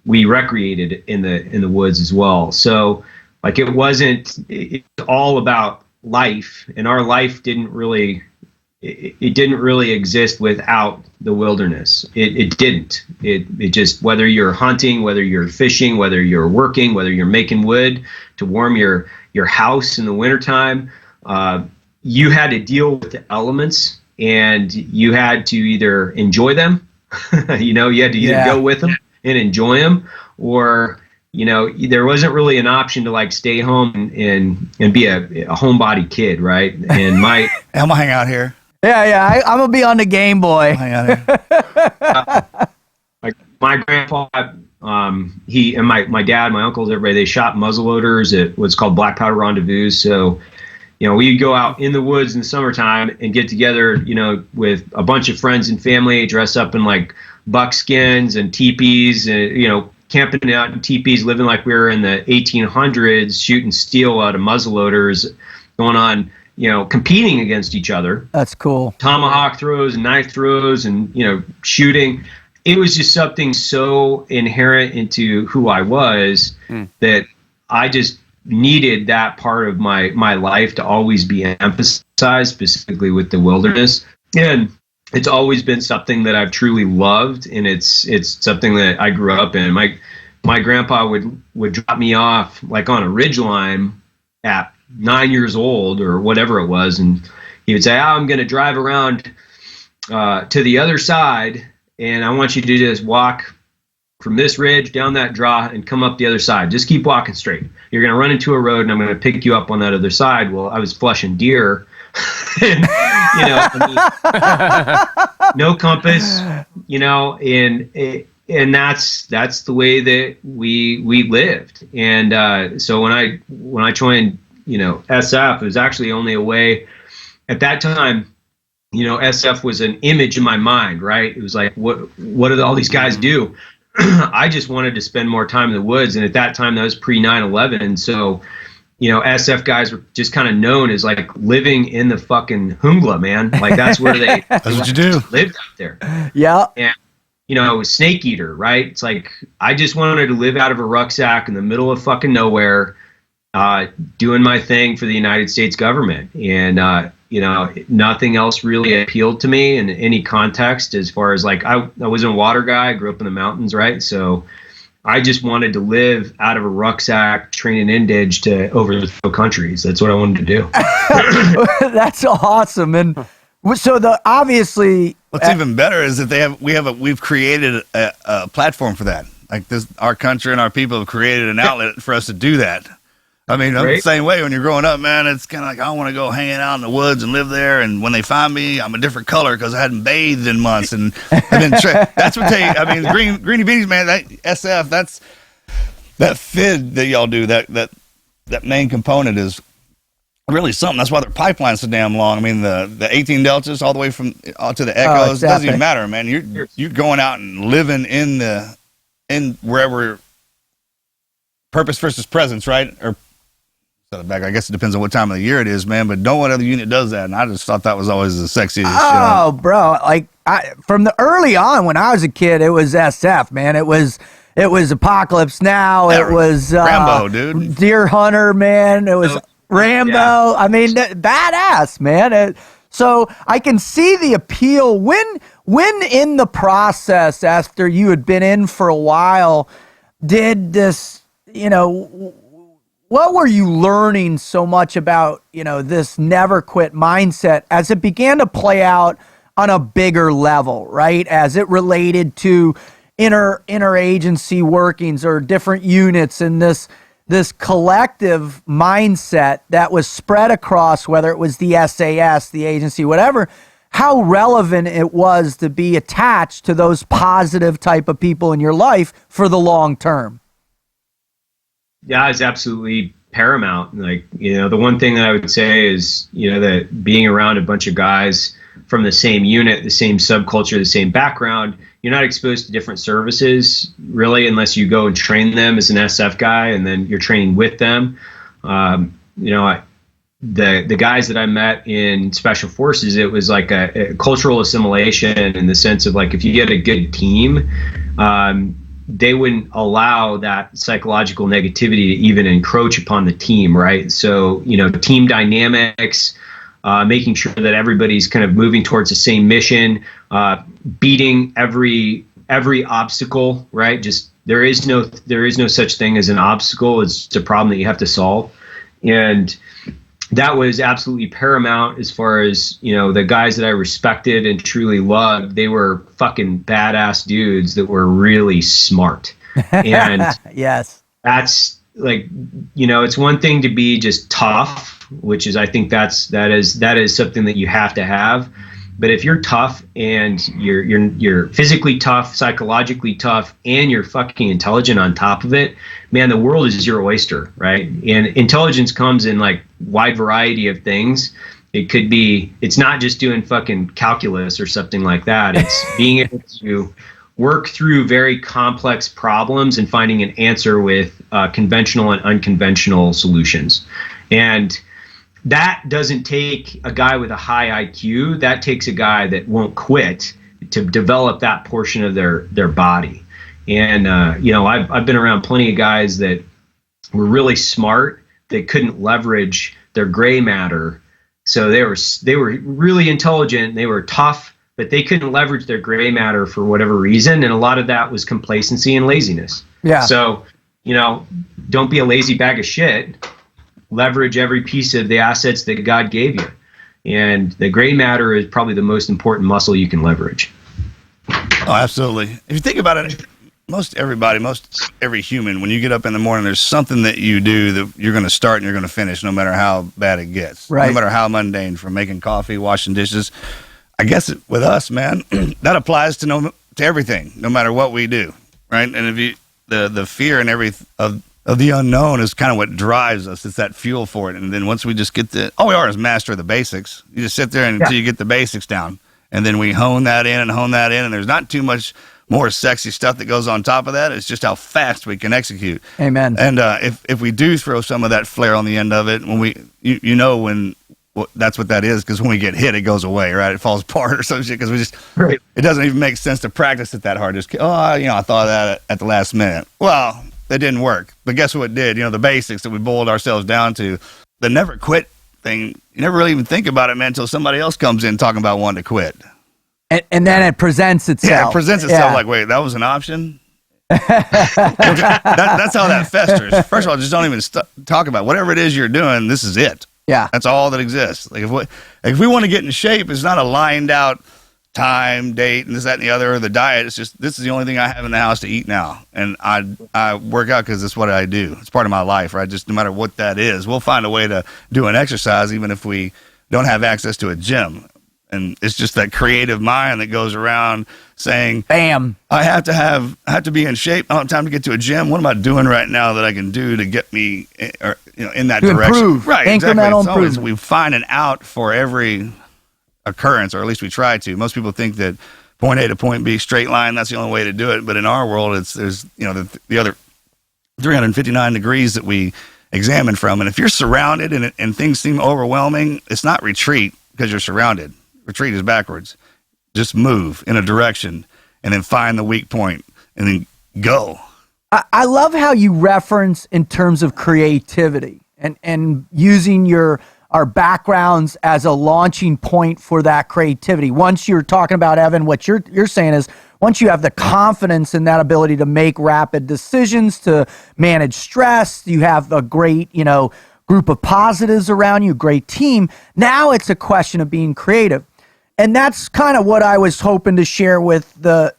we recreated in the woods as well. So like, it's all about life, and our life didn't really exist without the wilderness. It didn't. It just, whether you're hunting, whether you're fishing, whether you're working, whether you're making wood to warm your house in the wintertime, you had to deal with the elements, and you had to either enjoy them, you had to either go with them and enjoy them, or there wasn't really an option to like stay home and be a homebody kid, right? And I'm gonna hang out here. Yeah, I'm gonna be on the Game Boy. Hang out here. Like my grandpa, he and my dad, my uncles, everybody, they shot muzzleloaders at what's called Black Powder Rendezvous. So, we'd go out in the woods in the summertime and get together, with a bunch of friends and family, dress up in like buckskins and teepees, and camping out in teepees, living like we were in the 1800s, shooting steel out of muzzleloaders, going on, competing against each other. That's cool. Tomahawk throws and knife throws and, shooting. It was just something so inherent into who I was that I just needed that part of my life to always be emphasized, specifically with the wilderness. And it's always been something that I've truly loved, and it's something that I grew up in. My grandpa would drop me off like on a ridgeline at 9 years old or whatever it was, and he would say, I'm going to drive around to the other side, and I want you to just walk from this ridge down that draw and come up the other side. Just keep walking straight. You're going to run into a road, and I'm going to pick you up on that other side. Well, I was flushing deer. And, no compass, and that's the way that we lived. And so when I joined, SF, it was actually only a way at that time. SF was an image in my mind, right? It was like, what do all these guys do? I just wanted to spend more time in the woods, and at that time that was pre 9/11, and so. SF guys were just kind of known as like living in the fucking jungla, man. Like that's where that's what you do. Lived out there. Yeah. And I was snake eater, right? It's like I just wanted to live out of a rucksack in the middle of fucking nowhere, doing my thing for the United States government. And nothing else really appealed to me in any context as far as like I wasn't a water guy. I grew up in the mountains, right? So I just wanted to live out of a rucksack, train an Indige to overthrow countries. That's what I wanted to do. That's awesome. And so obviously, what's even better is that we've created a platform for that. Like this, our country and our people have created an outlet for us to do that. I mean, I'm the same way when you're growing up, man. It's kind of like I want to go hanging out in the woods and live there. And when they find me, I'm a different color because I hadn't bathed in months. And that's what greeny beanies, man. That SF, that FID that y'all do. That main component is really something. That's why their pipeline's so damn long. I mean, the 18 deltas all the way from to the echoes. It doesn't even matter, man. You're going out and living in wherever purpose versus presence, right? Or back. I guess it depends on what time of the year it is, man. But no one other unit does that, and I just thought that was always the sexiest. Oh, bro! Like from the early on when I was a kid, it was SF, man. It was Apocalypse Now. It was Rambo, dude. Deer Hunter, man. It was Rambo. Yeah. I mean, badass, man. So I can see the appeal. When in the process, after you had been in for a while, did this, what were you learning so much about, this never quit mindset as it began to play out on a bigger level, right? As it related to interagency workings or different units and this collective mindset that was spread across, whether it was the SAS, the agency, whatever, how relevant it was to be attached to those positive type of people in your life for the long term. Yeah, it's absolutely paramount. Like, the one thing that I would say is, that being around a bunch of guys from the same unit, the same subculture, the same background, you're not exposed to different services really, unless you go and train them as an SF guy, and then you're training with them. The guys that I met in Special Forces, it was like a cultural assimilation in the sense of like, if you get a good team, they wouldn't allow that psychological negativity to even encroach upon the team, right? So, team dynamics, making sure that everybody's kind of moving towards the same mission, beating every obstacle, right? Just there is no such thing as an obstacle. It's a problem that you have to solve. And that was absolutely paramount as far as, the guys that I respected and truly loved. They were fucking badass dudes that were really smart. And yes, that's like, it's one thing to be just tough, which is, I think that is something that you have to have. But if you're tough and you're physically tough, psychologically tough, and you're fucking intelligent on top of it, man, the world is your oyster, right? And intelligence comes in like wide variety of things. It's not just doing fucking calculus or something like that. It's being able to work through very complex problems and finding an answer with conventional and unconventional solutions. And that doesn't take a guy with a high IQ. That takes a guy that won't quit to develop that portion of their body. And I've been around plenty of guys that were really smart. They couldn't leverage their gray matter. So they were really intelligent. They were tough, but they couldn't leverage their gray matter for whatever reason. And a lot of that was complacency and laziness. Yeah. So, don't be a lazy bag of shit. Leverage every piece of the assets that God gave you. And the gray matter is probably the most important muscle you can leverage. Oh, absolutely. If you think about it, most every human, when you get up in the morning, there's something that you do that you're going to start and you're going to finish no matter how bad it gets. Right. No matter how mundane, from making coffee, washing dishes. I guess with us, man, that applies to everything, no matter what we do. Right. And if the fear and of the unknown is kind of what drives us. It's that fuel for it. And then once we just get all we are is master of the basics. You just sit there until you get the basics down. And then we hone that in. And there's not too much more sexy stuff that goes on top of that. It's just how fast we can execute. Amen. And if we do throw some of that flair on the end of it, when that's what that is, because when we get hit, it goes away, right? It falls apart or some shit, because it doesn't even make sense to practice it that hard. Just, I thought of that at the last minute. Well, that didn't work. But guess what it did? The basics that we boiled ourselves down to, the never quit thing, you never really even think about it, man, until somebody else comes in talking about wanting to quit. And then it presents itself. Yeah, it presents itself like, wait, that was an option? That's how that festers. First of all, just don't even talk about it. Whatever it is you're doing, this is it. Yeah. That's all that exists. Like if we want to get in shape, it's not a lined out time, date, and this, that, and the other, or the diet. It's just, this is the only thing I have in the house to eat now. And I work out because it's what I do. It's part of my life, right? Just no matter what that is, we'll find a way to do an exercise, even if we don't have access to a gym. And it's just that creative mind that goes around saying, bam, I have to be in shape. I don't have time to get to a gym. What am I doing right now that I can do to get me in that direction? Improve. Right. Incremental exactly. improvement. We find an out for every occurrence, or at least we try to. Most people think that point A to point B, straight line, that's the only way to do it. But in our world, there's the other 359 degrees that we examine from. And if you're surrounded and things seem overwhelming, it's not retreat because you're surrounded. Retreat is backwards. Just move in a direction and then find the weak point and then go. I love how you reference in terms of creativity and using our backgrounds as a launching point for that creativity. Once you're talking about, Evan, what you're saying is, once you have the confidence in that ability to make rapid decisions, to manage stress, you have a great, group of positives around you, great team. Now it's a question of being creative. And that's kind of what I was hoping to share with the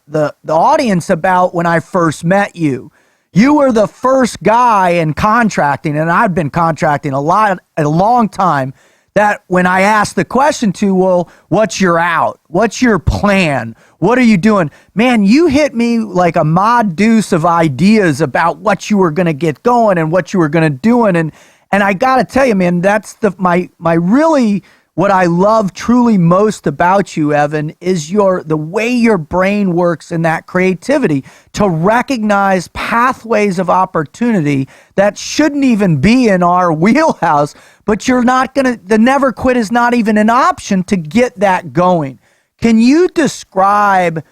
audience about when I first met you. You were the first guy in contracting, and I've been contracting a long time, that when I asked the question to, well, what's your out? What's your plan? What are you doing? Man, you hit me like a mod deuce of ideas about what you were going to get going and what you were going to do. And I got to tell you, man, that's my really... What I love truly most about you, Evan, is the way your brain works in that creativity to recognize pathways of opportunity that shouldn't even be in our wheelhouse, but the never quit is not even an option to get that going. Can you describe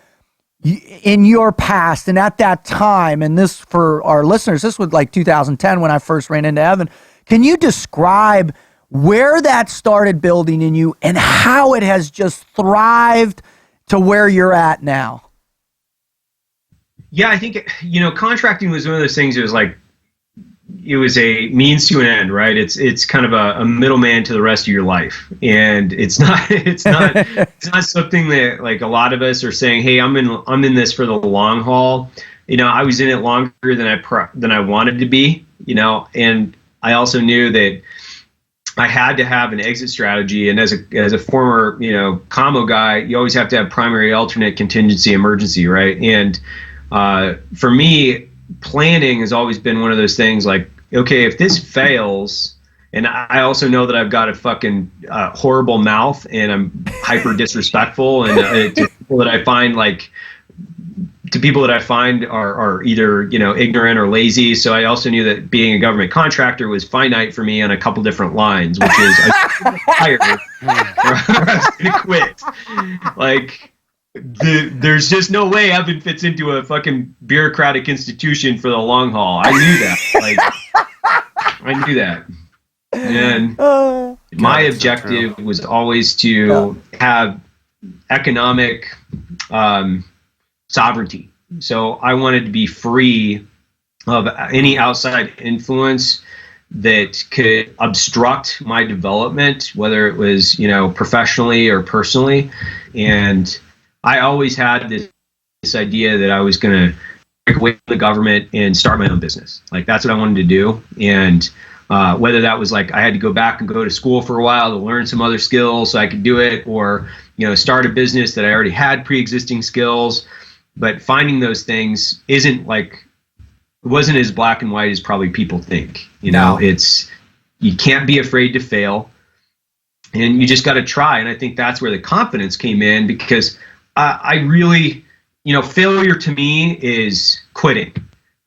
in your past and at that time, and this for our listeners, this was like 2010 when I first ran into Evan, can you describe where that started building in you and how it has just thrived to where you're at now? Yeah, I think, contracting was one of those things. It was a means to an end, right? It's kind of a middleman to the rest of your life. And it's not something that, like, a lot of us are saying, hey, I'm in this for the long haul. I was in it longer than I wanted to be, and I also knew that I had to have an exit strategy. And as a former, commo guy, you always have to have primary, alternate, contingency, emergency, right? And for me, planning has always been one of those things like, okay, if this fails, and I also know that I've got a fucking horrible mouth and I'm hyper disrespectful, and to people that I find are either ignorant or lazy. So I also knew that being a government contractor was finite for me on a couple different lines, which is I was tired or I was gonna quit. Like there's just no way Evan fits into a fucking bureaucratic institution for the long haul. I knew that. I knew that. And my objective was always to have economic sovereignty. So I wanted to be free of any outside influence that could obstruct my development, whether it was, professionally or personally. And I always had this idea that I was going to break away from the government and start my own business. Like, that's what I wanted to do. And whether that was like I had to go back and go to school for a while to learn some other skills so I could do it, or start a business that I already had pre-existing skills. But finding those things wasn't as black and white as probably people think. It's, you can't be afraid to fail, and you just got to try. And I think that's where the confidence came in, because I really, failure to me is quitting.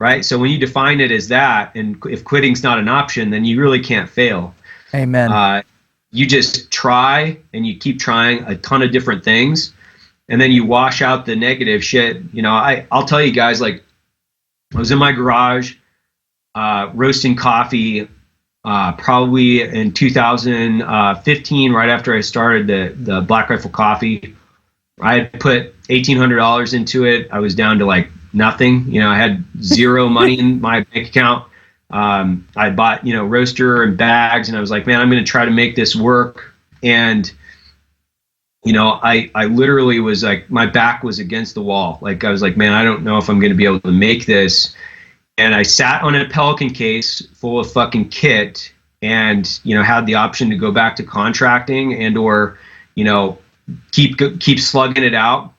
Right. So when you define it as that, and if quitting's not an option, then you really can't fail. Amen. You just try, and you keep trying a ton of different things, and then you wash out the negative shit. I'll tell you guys, like, I was in my garage roasting coffee probably in 2015, right after I started the Black Rifle Coffee. I had put $1,800 into it. I was down to like nothing. I had zero money in my bank account. I bought, roaster and bags, and I was like, man, I'm going to try to make this work. And, I literally was like, my back was against the wall. Like, I was like, man, I don't know if I'm going to be able to make this. And I sat on a Pelican case full of fucking kit, and, had the option to go back to contracting and, or, keep slugging it out.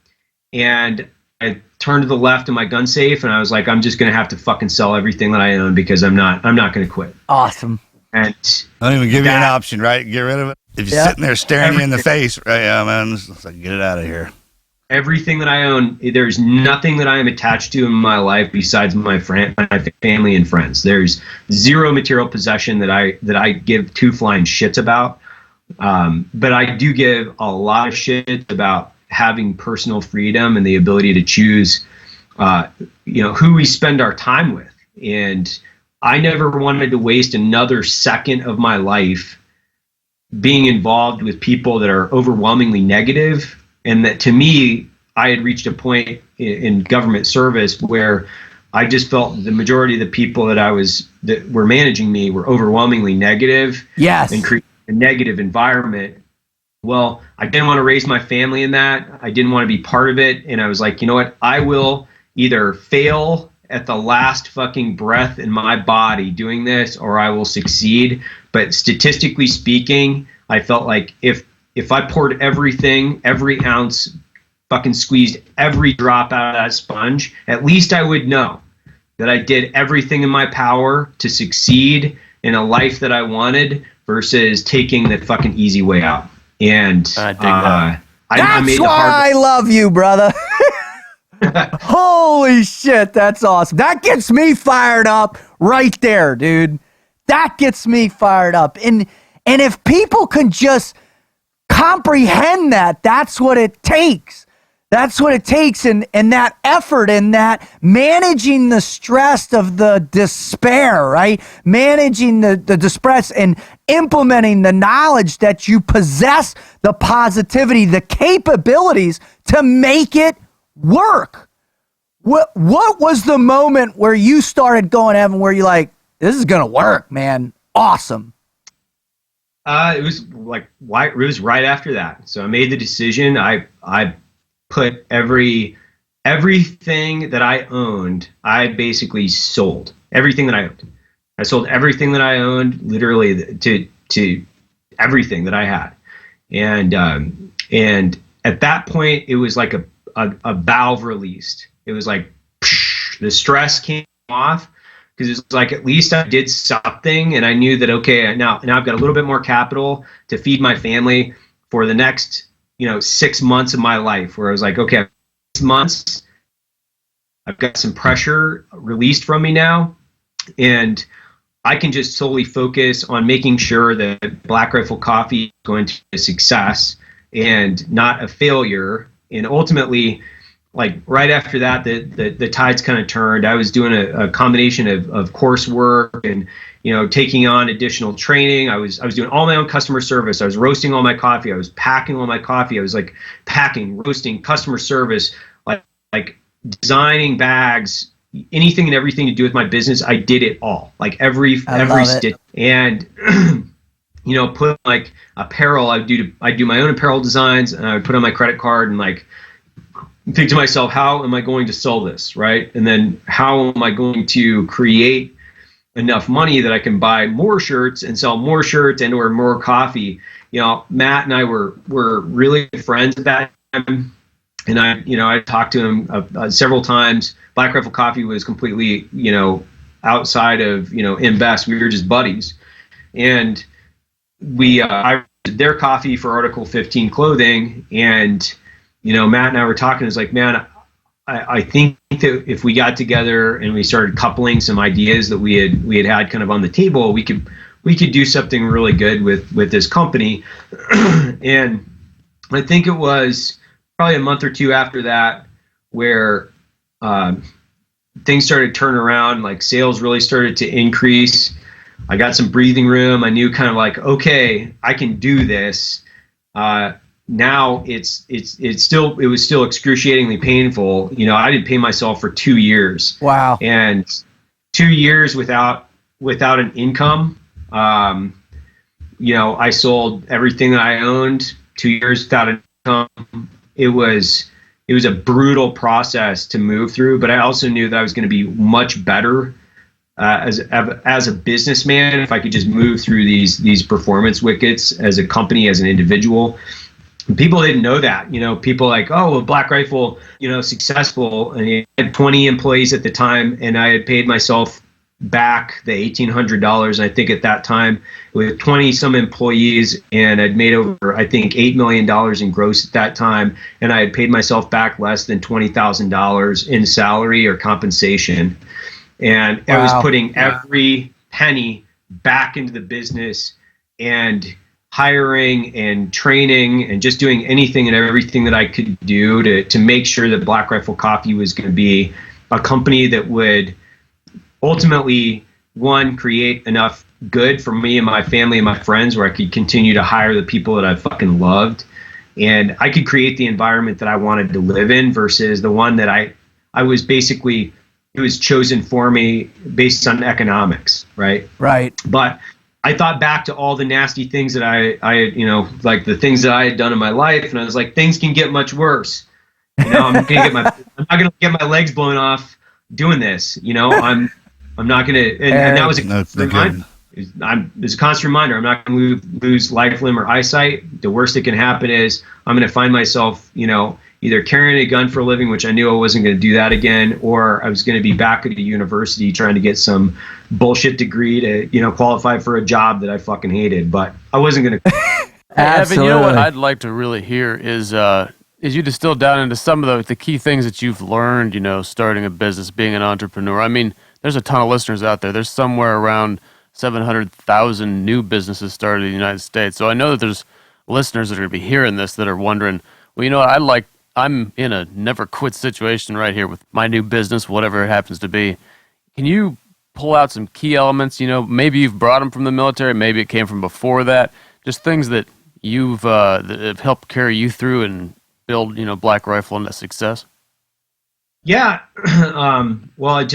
And I turned to the left of my gun safe, and I was like, I'm just going to have to fucking sell everything that I own, because I'm not going to quit. Awesome. And I don't even give you an option, right? Get rid of it. If you're sitting there staring you in the face, right? Yeah, man, it's like, get it out of here. Everything that I own, there's nothing that I am attached to in my life besides my family and friends. There's zero material possession that I give two flying shits about. But I do give a lot of shit about having personal freedom and the ability to choose, who we spend our time with. And I never wanted to waste another second of my life being involved with people that are overwhelmingly negative. And that, to me, I had reached a point in government service where I just felt the majority of the people that were managing me were overwhelmingly negative. Yes. And create a negative environment. Well, I didn't want to raise my family in that. I didn't want to be part of it. And I was like, you know what? I will either fail at the last fucking breath in my body doing this, or I will succeed. But statistically speaking, I felt like if I poured everything, every ounce, fucking squeezed every drop out of that sponge, at least I would know that I did everything in my power to succeed in a life that I wanted, versus taking the fucking easy way out. And I dig that. I made That's the why hard. I love you, brother. Holy shit, that's awesome. That gets me fired up right there, dude. That gets me fired up. And if people can just comprehend that, that's what it takes. That's what it takes, and that effort, and that managing the stress of the despair, right? Managing the distress and implementing the knowledge that you possess the positivity, the capabilities to make it work. What was the moment where you started going, Evan, where you're like, this is going to work, man? Awesome. It was right after that. So I made the decision. I put every everything that I owned, I basically sold everything that I owned. I sold everything that I owned, literally to everything that I had, and at that point, it was like a valve released. It was like the stress came off, because it's like, at least I did something, and I knew that, okay, now I've got a little bit more capital to feed my family for the next 6 months of my life, where I was like, okay, 6 months, I've got some pressure released from me now, and I can just solely focus on making sure that Black Rifle Coffee is going to be a success and not a failure. And ultimately, like right after that, the tides kind of turned. I was doing a combination of coursework and taking on additional training. I was doing all my own customer service. I was roasting all my coffee. I was packing all my coffee. I was like packing, roasting, customer service, like designing bags, anything and everything to do with my business. I did it all, like every stitch. And put like apparel. I do my own apparel designs, and I would put on my credit card and like think to myself, how am I going to sell this, right? And then how am I going to create enough money that I can buy more shirts and sell more shirts and or more coffee? Matt and I were really good friends at that time, and I talked to him several times. Black Rifle Coffee was completely outside of Invest. We were just buddies, and I did their coffee for Article 15 clothing, and Matt and I were talking. It's like, man, I think that if we got together and we started coupling some ideas that we had kind of on the table, we could do something really good with this company. And I think it was probably a month or two after that where things started to turn around. Like sales really started to increase. I got some breathing room. I knew kind of like, okay, I can do this. Now it was still excruciatingly painful. I didn't pay myself for 2 years. Wow. And 2 years without an income. I sold everything that I owned. 2 years without an income. It was a brutal process to move through, but I also knew that I was going to be much better as a businessman if I could just move through these performance wickets as a company, as an individual. People didn't know that. People like, oh, well, Black Rifle, successful, and he had 20 employees at the time, and I had paid myself back the $1,800. I think at that time with 20 some employees, and I'd made over, I think, $8 million in gross at that time, and I had paid myself back less than $20,000 in salary or compensation. And I was putting every penny back into the business and hiring and training and just doing anything and everything that I could do to make sure that Black Rifle Coffee was going to be a company that would ultimately, one, create enough good for me and my family and my friends where I could continue to hire the people that I fucking loved, and I could create the environment that I wanted to live in versus the one that I was basically, it was chosen for me based on economics, right? Right. But I thought back to all the nasty things that I like the things that I had done in my life, and I was like, things can get much worse. I'm not gonna get my legs blown off doing this. I'm not gonna. And that was a constant reminder. I'm not gonna lose life, limb, or eyesight. The worst that can happen is I'm gonna find myself, either carrying a gun for a living, which I knew I wasn't going to do that again, or I was going to be back at a university trying to get some bullshit degree to, qualify for a job that I fucking hated. But I wasn't going to. Evan, you know what I'd like to really hear is you distill down into some of the key things that you've learned, starting a business, being an entrepreneur. I mean, there's a ton of listeners out there. There's somewhere around 700,000 new businesses started in the United States. So I know that there's listeners that are going to be hearing this that are wondering, well, I'm in a never quit situation right here with my new business, whatever it happens to be. Can you pull out some key elements? Maybe you've brought them from the military, maybe it came from before that. Just things that you've that have helped carry you through and build, Black Rifle into success. Yeah. Well,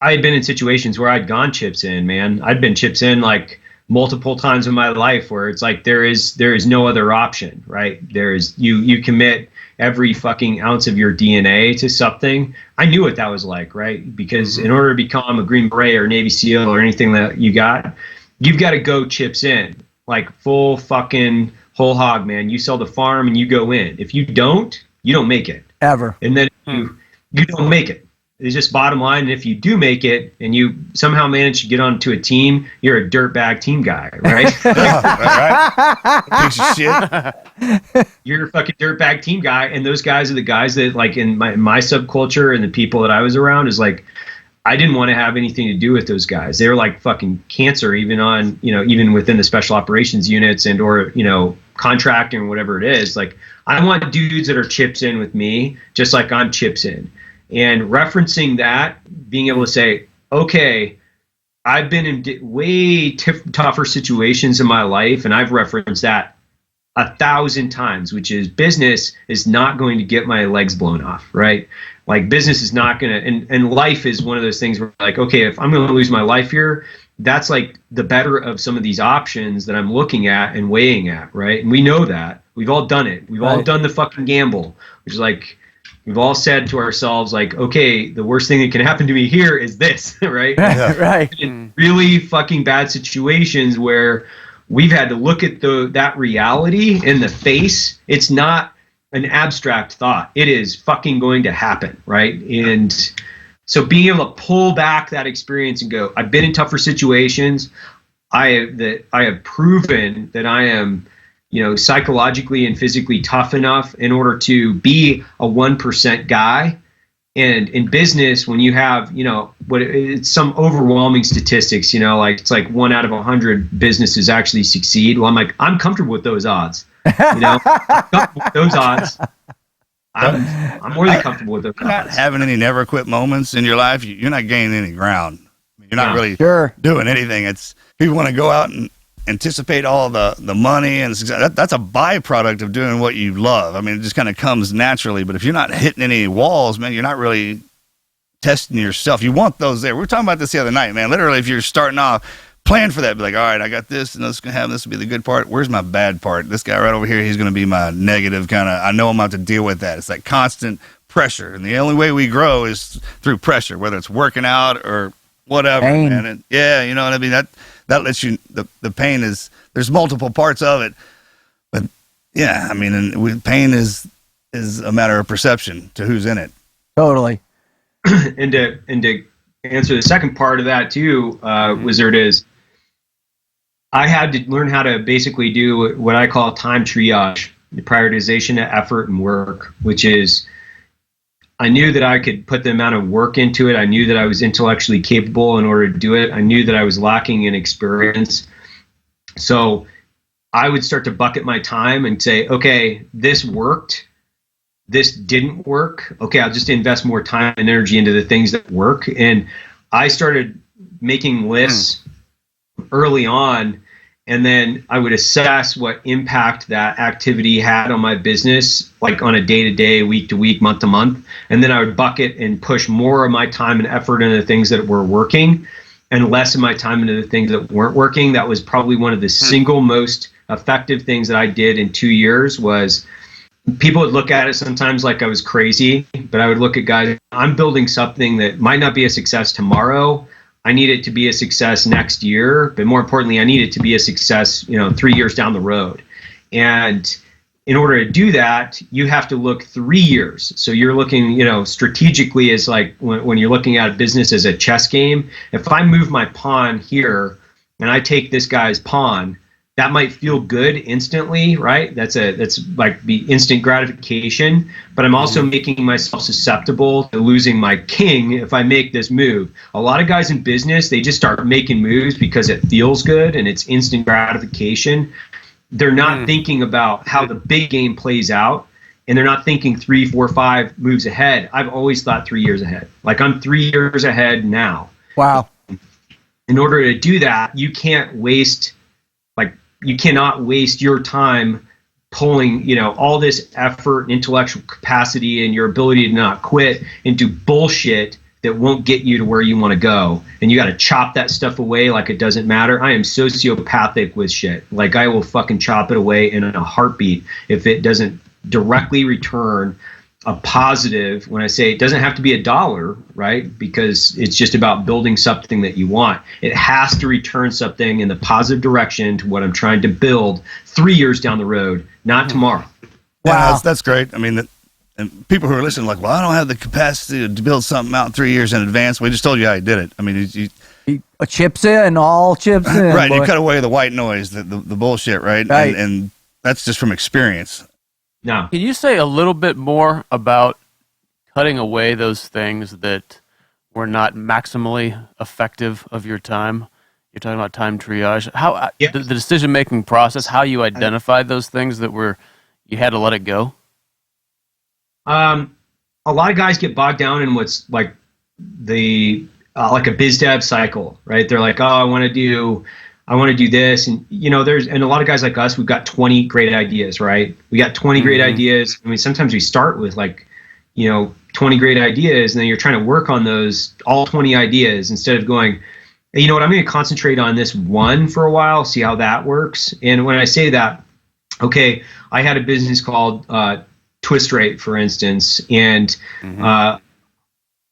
I had been in situations where I'd gone chips in, man. I'd been chips in like multiple times in my life where it's like there is no other option, right? You commit every fucking ounce of your DNA to something. I knew what that was like, right? Because in order to become a Green Beret or Navy SEAL or anything that you've got to go chips in, like full fucking whole hog, man. You sell the farm and you go in. If you don't, you don't make it Ever. and then you don't make it. It's just bottom line. And if you do make it and you somehow manage to get onto a team, you're a dirtbag team guy, right? Right? Piece of shit. You're a fucking dirtbag team guy. And those guys are the guys that, like, in my subculture and the people that I was around, is like, I didn't want to have anything to do with those guys. They were like fucking cancer, even on, even within the special operations units and, or, contracting or whatever it is. Like, I want dudes that are chips in with me, just like I'm chips in. And referencing that, being able to say, okay, I've been in way tougher situations in my life, and I've referenced that 1,000 times, which is business is not going to get my legs blown off, right? Like, business is not going to, and life is one of those things where, like, okay, if I'm going to lose my life here, that's like the better of some of these options that I'm looking at and weighing at, right? And we know that. We've all done it. We've all done the fucking gamble, which is like, we've all said to ourselves, like, okay, the worst thing that can happen to me here is this, right? Yeah. Right. In really fucking bad situations where we've had to look at that reality in the face. It's not an abstract thought. It is fucking going to happen, right? And so being able to pull back that experience and go, I've been in tougher situations. I have proven that I am, psychologically and physically tough enough in order to be a 1% guy. And in business, when you have, it's some overwhelming statistics, like it's like 1 out of 100 businesses actually succeed. Well, I'm comfortable with those odds. I'm comfortable with those odds. I'm more than comfortable with those odds. Not having any never quit moments in your life, you're not gaining any ground. You're not really doing anything. It's people want to go out and anticipate all the money and success. That's a byproduct of doing what you love. I mean, it just kind of comes naturally. But if you're not hitting any walls, man, you're not really testing yourself. You want those there. We were talking about this the other night, man. Literally, if you're starting off, plan for that. Be like, all right, I got this, and this is gonna happen. This will be the good part. Where's my bad part? This guy right over here, he's gonna be my negative kind of. I know I'm about to deal with that. It's like constant pressure, and the only way we grow is through pressure, whether it's working out or whatever. Pain. Man. And yeah, you know what I mean. That lets you. The pain is there's multiple parts of it, but yeah, I mean, and pain is a matter of perception to who's in it. Totally. and to answer the second part of that too, Wizard, is I had to learn how to basically do what I call time triage, the prioritization of effort and work, which is I knew that I could put the amount of work into it. I knew that I was intellectually capable in order to do it. I knew that I was lacking in experience. So I would start to bucket my time and say, okay, this worked. This didn't work. Okay, I'll just invest more time and energy into the things that work. And I started making lists early on, and then I would assess what impact that activity had on my business, like on a day-to-day, week-to-week, month-to-month. And then I would bucket and push more of my time and effort into the things that were working and less of my time into the things that weren't working. That was probably one of the single most effective things that I did in 2 years. Was people would look at it sometimes like I was crazy, but I would look at guys, I'm building something that might not be a success tomorrow. I need it to be a success next year, but more importantly, I need it to be a success, 3 years down the road. And in order to do that, you have to look 3 years. So you're looking, strategically as like when you're looking at a business as a chess game. If I move my pawn here and I take this guy's pawn, that might feel good instantly, right? That's like the instant gratification, but I'm also making myself susceptible to losing my king if I make this move. A lot of guys in business, they just start making moves because it feels good and it's instant gratification. They're not thinking about how the big game plays out, and they're not thinking 3, 4, 5 moves ahead. I've always thought 3 years ahead. Like, I'm 3 years ahead now. Wow. In order to do that, you cannot waste your time pulling, all this effort and intellectual capacity and your ability to not quit into bullshit that won't get you to where you want to go. And you got to chop that stuff away like it doesn't matter. I am sociopathic with shit. Like, I will fucking chop it away in a heartbeat if it doesn't directly return a positive. When I say it doesn't have to be $1, right? Because it's just about building something that you want. It has to return something in the positive direction to what I'm trying to build 3 years down the road, not tomorrow. Wow. Yeah, that's great. I mean, and people who are listening like, well, I don't have the capacity to build something out 3 years in advance. We just told you how you did it. I mean, he chips in, all chips in. Right. Boy. You cut away the white noise, the bullshit, right? And that's just from experience. No. Can you say a little bit more about cutting away those things that were not maximally effective of your time? You're talking about time triage. How the decision-making process, how you identified those things that you had to let it go? A lot of guys get bogged down in what's like like a biz dev cycle, right? They're like, oh, I want to do this. And, and a lot of guys like us, we've got 20 great ideas, right? We got 20 great ideas. I mean, sometimes we start with 20 great ideas, and then you're trying to work on those, all 20 ideas, instead of going, hey, you know what, I'm going to concentrate on this one for a while, see how that works. And when I say that, okay, I had a business called Twist Rate, for instance, and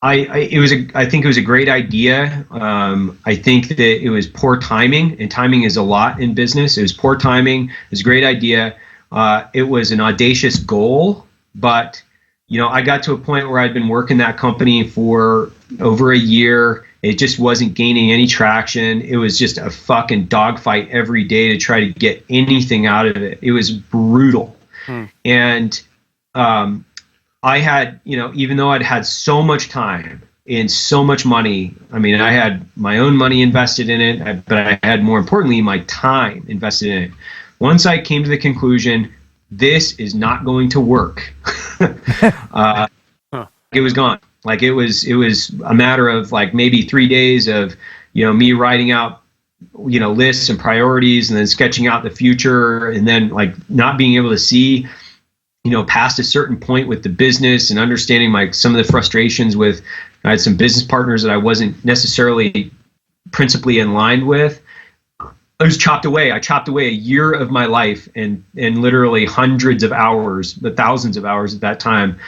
I think it was a great idea. I think that it was poor timing, and timing is a lot in business. It was poor timing. It was a great idea. It was an audacious goal, but I got to a point where I'd been working that company for over a year. It just wasn't gaining any traction. It was just a fucking dogfight every day to try to get anything out of it. It was brutal. And I had, even though I'd had so much time and so much money, I mean, I had my own money invested in it, but I had, more importantly, my time invested in it. Once I came to the conclusion, this is not going to work, it was gone. Like it was a matter of maybe 3 days of, me writing out, lists and priorities, and then sketching out the future, and then not being able to see, past a certain point with the business, and understanding some of the frustrations with, I had some business partners that I wasn't necessarily principally in line with. I was chopped away. I chopped away a year of my life, and literally hundreds of hours, but thousands of hours at that time.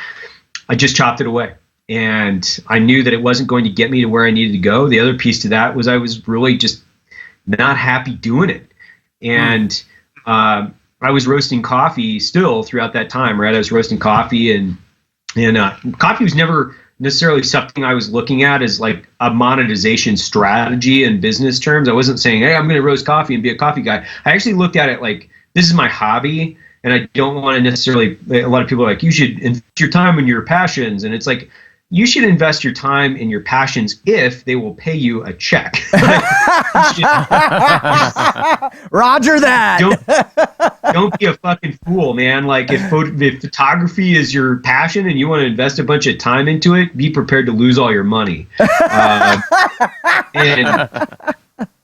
I just chopped it away. And I knew that it wasn't going to get me to where I needed to go. The other piece to that was I was really just not happy doing it. And I was roasting coffee still throughout that time, right? I was roasting coffee, and coffee was never necessarily something I was looking at as a monetization strategy in business terms. I wasn't saying, hey, I'm going to roast coffee and be a coffee guy. I actually looked at it this is my hobby, and I don't want to necessarily, a lot of people are like, you should invest your time in your passions. And it's you should invest your time in your passions if they will pay you a check. Roger that. Don't be a fucking fool, man. If photography is your passion and you want to invest a bunch of time into it, be prepared to lose all your money. And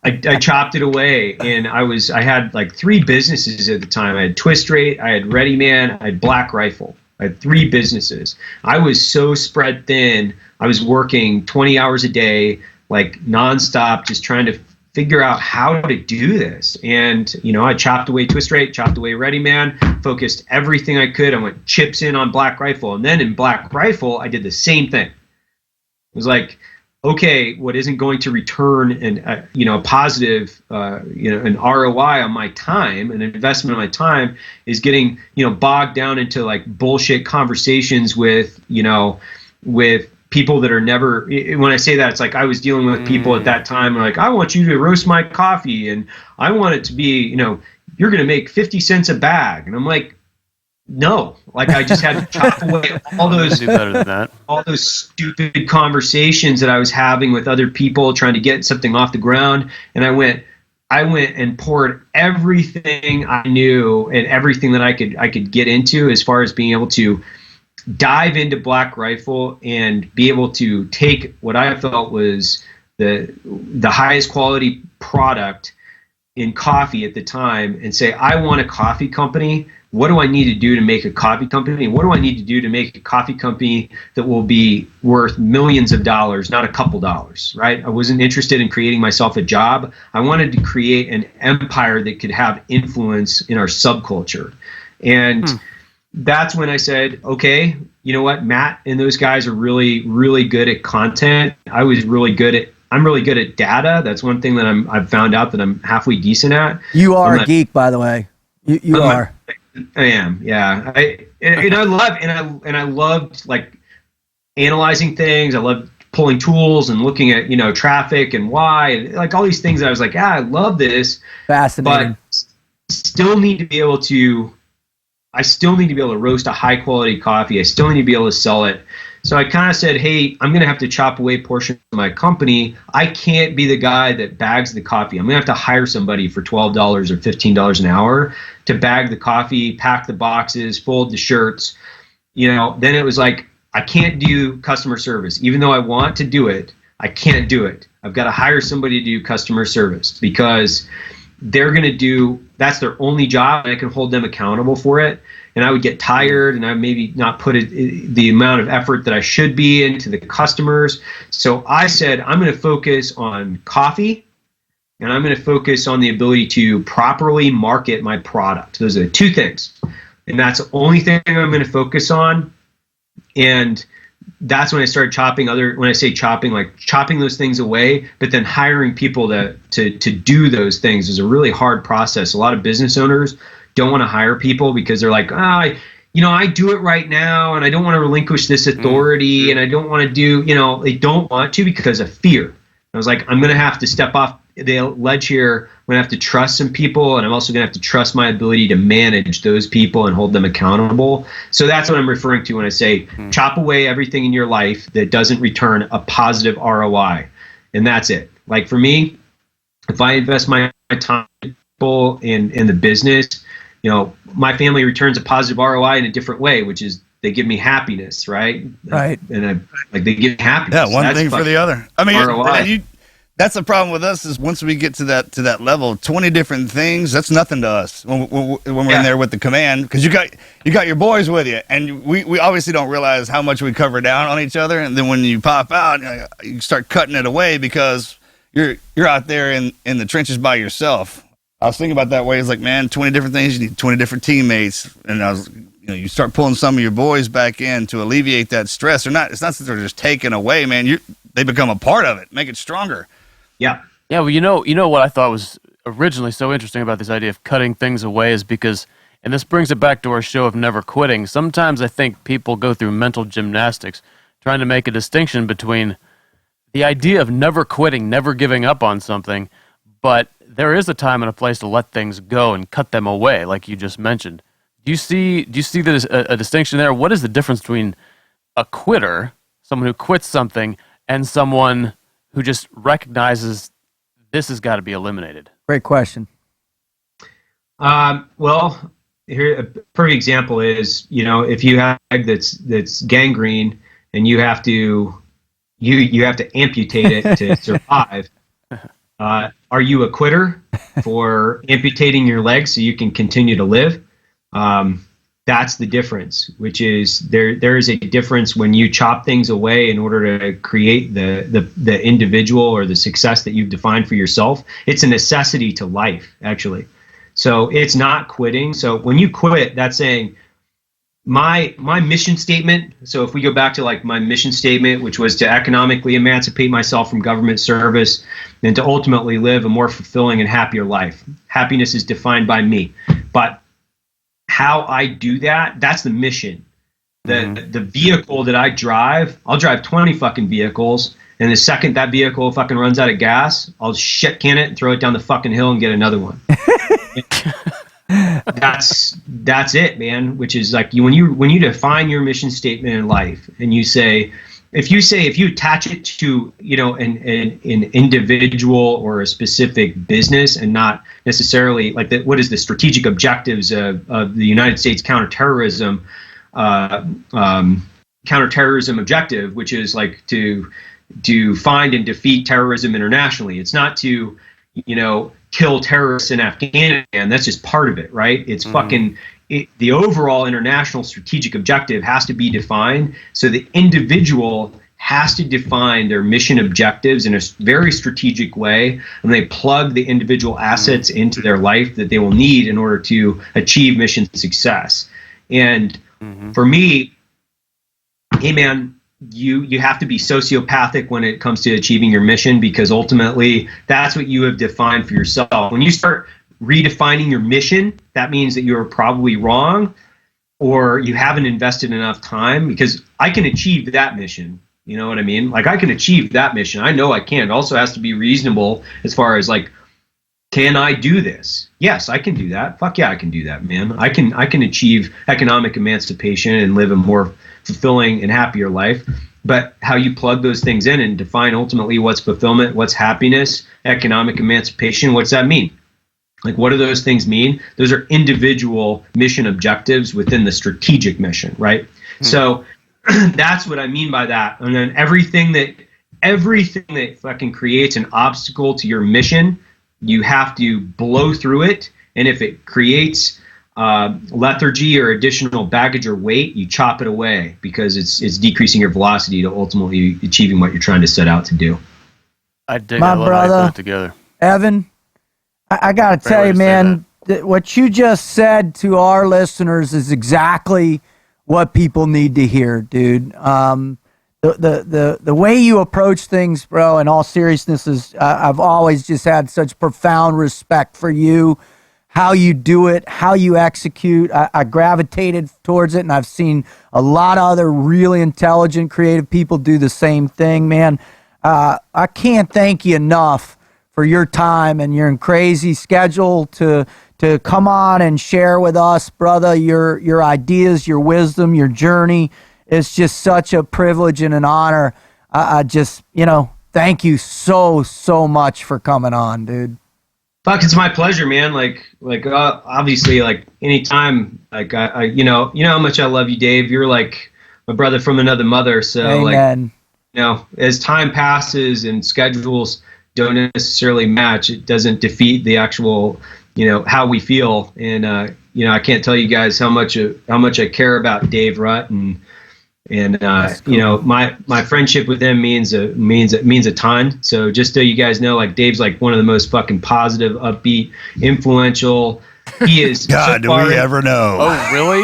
I chopped it away, and I had 3 businesses at the time. I had Twist Rate, I had Ready Man, I had Black Rifle. I had 3 businesses. I was so spread thin. I was working 20 hours a day, nonstop, just trying to figure out how to do this. And, I chopped away Twist Rate, chopped away Ready Man, focused everything I could. I went chips in on Black Rifle. And then in Black Rifle, I did the same thing. It was okay, what isn't going to return a positive, an ROI on my time, an investment on my time, is getting, bogged down into bullshit conversations with people that are never, when I say that, it's I was dealing with people at that time, I want you to roast my coffee, and I want it to be, you're going to make 50 cents a bag. And I'm no, I just had to chop away all those do better than that. All those stupid conversations that I was having with other people trying to get something off the ground. And I went and poured everything I knew and everything that I could get into as far as being able to dive into Black Rifle and be able to take what I felt was the highest quality product in coffee at the time and say, I want a coffee company. What do I need to do to make a coffee company? What do I need to do to make a coffee company that will be worth millions of dollars, not a couple dollars, right? I wasn't interested in creating myself a job. I wanted to create an empire that could have influence in our subculture. And, that's when I said, okay, you know what, Matt and those guys are really, really good at content. I'm really good at data. That's one thing that I've found out that I'm halfway decent at. You are a geek, by the way. You are. I am. Yeah. I loved like analyzing things. I loved pulling tools and looking at, traffic and why, and like all these things. I was like, I love this. Fascinating. But I still need to be able to roast a high quality coffee. I still need to be able to sell it. So I kind of said, hey, I'm going to have to chop away a portion of my company. I can't be the guy that bags the coffee. I'm going to have to hire somebody for $12 or $15 an hour to bag the coffee, pack the boxes, fold the shirts. Then it was like, I can't do customer service. Even though I want to do it, I can't do it. I've got to hire somebody to do customer service because that's their only job, and I can hold them accountable for it. And I would get tired, and I maybe not put the amount of effort that I should be into the customers. So I said, I'm going to focus on coffee, and I'm going to focus on the ability to properly market my product. Those are the two things. And that's the only thing I'm going to focus on. And that's when I started when I say chopping, like chopping those things away, but then hiring people to do those things is a really hard process. A lot of business owners don't want to hire people because they're like, I do it right now and I don't want to relinquish this authority and I don't want to do, they don't want to because of fear. I was like, I'm going to have to step off the ledge here. I'm going to have to trust some people, and I'm also going to have to trust my ability to manage those people and hold them accountable. So that's what I'm referring to when I say chop away everything in your life that doesn't return a positive ROI. And that's it. Like for me, if I invest my time in the business, my family returns a positive ROI in a different way, which is they give me happiness, right? Right. And they give me happiness. Yeah, one thing for the other. I mean, ROI. That's the problem with us is once we get to that level, 20 different things, that's nothing to us when we're in there with the command, because you got your boys with you, and we obviously don't realize how much we cover down on each other, and then when you pop out, you start cutting it away because you're out there in the trenches by yourself. I was thinking about that way. It's like, man, 20 different things, you need 20 different teammates, and you start pulling some of your boys back in to alleviate that stress. It's not that they're just taken away, man. They become a part of it, make it stronger. Yeah. Yeah. Well, you know what I thought was originally so interesting about this idea of cutting things away is because, and this brings it back to our show of never quitting. Sometimes I think people go through mental gymnastics trying to make a distinction between the idea of never quitting, never giving up on something, but there is a time and a place to let things go and cut them away, like you just mentioned. Do you see there's a distinction there? What is the difference between a quitter, someone who quits something, and someone who just recognizes this has got to be eliminated? Great question. Well, here a perfect example is, if you have a leg that's gangrene and you have to amputate it to survive. Are you a quitter for amputating your leg so you can continue to live? That's the difference, which is there is a difference when you chop things away in order to create the individual or the success that you've defined for yourself. It's a necessity to life, actually. So it's not quitting. So when you quit, that's saying my mission statement. So if we go back to like my mission statement, which was to economically emancipate myself from government service and to ultimately live a more fulfilling and happier life. Happiness is defined by me, but how I do that's the mission. The vehicle that I drive, I'll drive 20 fucking vehicles, and the second that vehicle fucking runs out of gas, I'll shit can it and throw it down the fucking hill and get another one. That's it, man. Which is like when you define your mission statement in life, and you say, if you attach it to an individual or a specific business, and not necessarily like what is the strategic objectives of the United States counterterrorism objective, which is like to find and defeat terrorism internationally. It's not to kill terrorists in Afghanistan. That's just part of it, right? It's the overall international strategic objective has to be defined. So the individual has to define their mission objectives in a very strategic way, and they plug the individual assets into their life that they will need in order to achieve mission success. And For me, hey man, you have to be sociopathic when it comes to achieving your mission, because ultimately that's what you have defined for yourself. When you start redefining your mission, that means that you're probably wrong, or you haven't invested enough time, because I can achieve that mission. You know what I mean? Like, I can achieve that mission. I know I can. It also has to be reasonable as far as like, can I do this? Yes, I can do that. Fuck yeah, I can do that, man. I can achieve economic emancipation and live a more fulfilling and happier life. But how you plug those things in and define ultimately what's fulfillment, what's happiness, economic emancipation, what's that mean? Like, what do those things mean? Those are individual mission objectives within the strategic mission, right? So that's what I mean by that. And then everything that fucking creates an obstacle to your mission, you have to blow through it. And if it creates lethargy or additional baggage or weight, you chop it away, because it's decreasing your velocity to ultimately achieving what you're trying to set out to do. I dig. My I love brother, how you put it together. Evan, I got to tell you, man, what you just said to our listeners is exactly what people need to hear, dude. The way you approach things, bro, in all seriousness, is I've always just had such profound respect for you, how you do it, how you execute. I gravitated towards it, and I've seen a lot of other really intelligent, creative people do the same thing, man. I can't thank you enough for your time and your crazy schedule to come on and share with us, brother, your ideas, your wisdom, your journey. It's just such a privilege and an honor. I just, thank you so much for coming on, dude. Fuck, it's my pleasure, man. Obviously, like, anytime, like, you know how much I love you, Dave. You're like my brother from another mother. So, Amen. As time passes and schedules don't necessarily match, it doesn't defeat the actual, how we feel. And, I can't tell you guys how much I care about Dave Rutt, and cool. My friendship with him means a ton. So just so you guys know, like, Dave's like one of the most fucking positive, upbeat, influential. He is. God, do we ever know? Oh, really?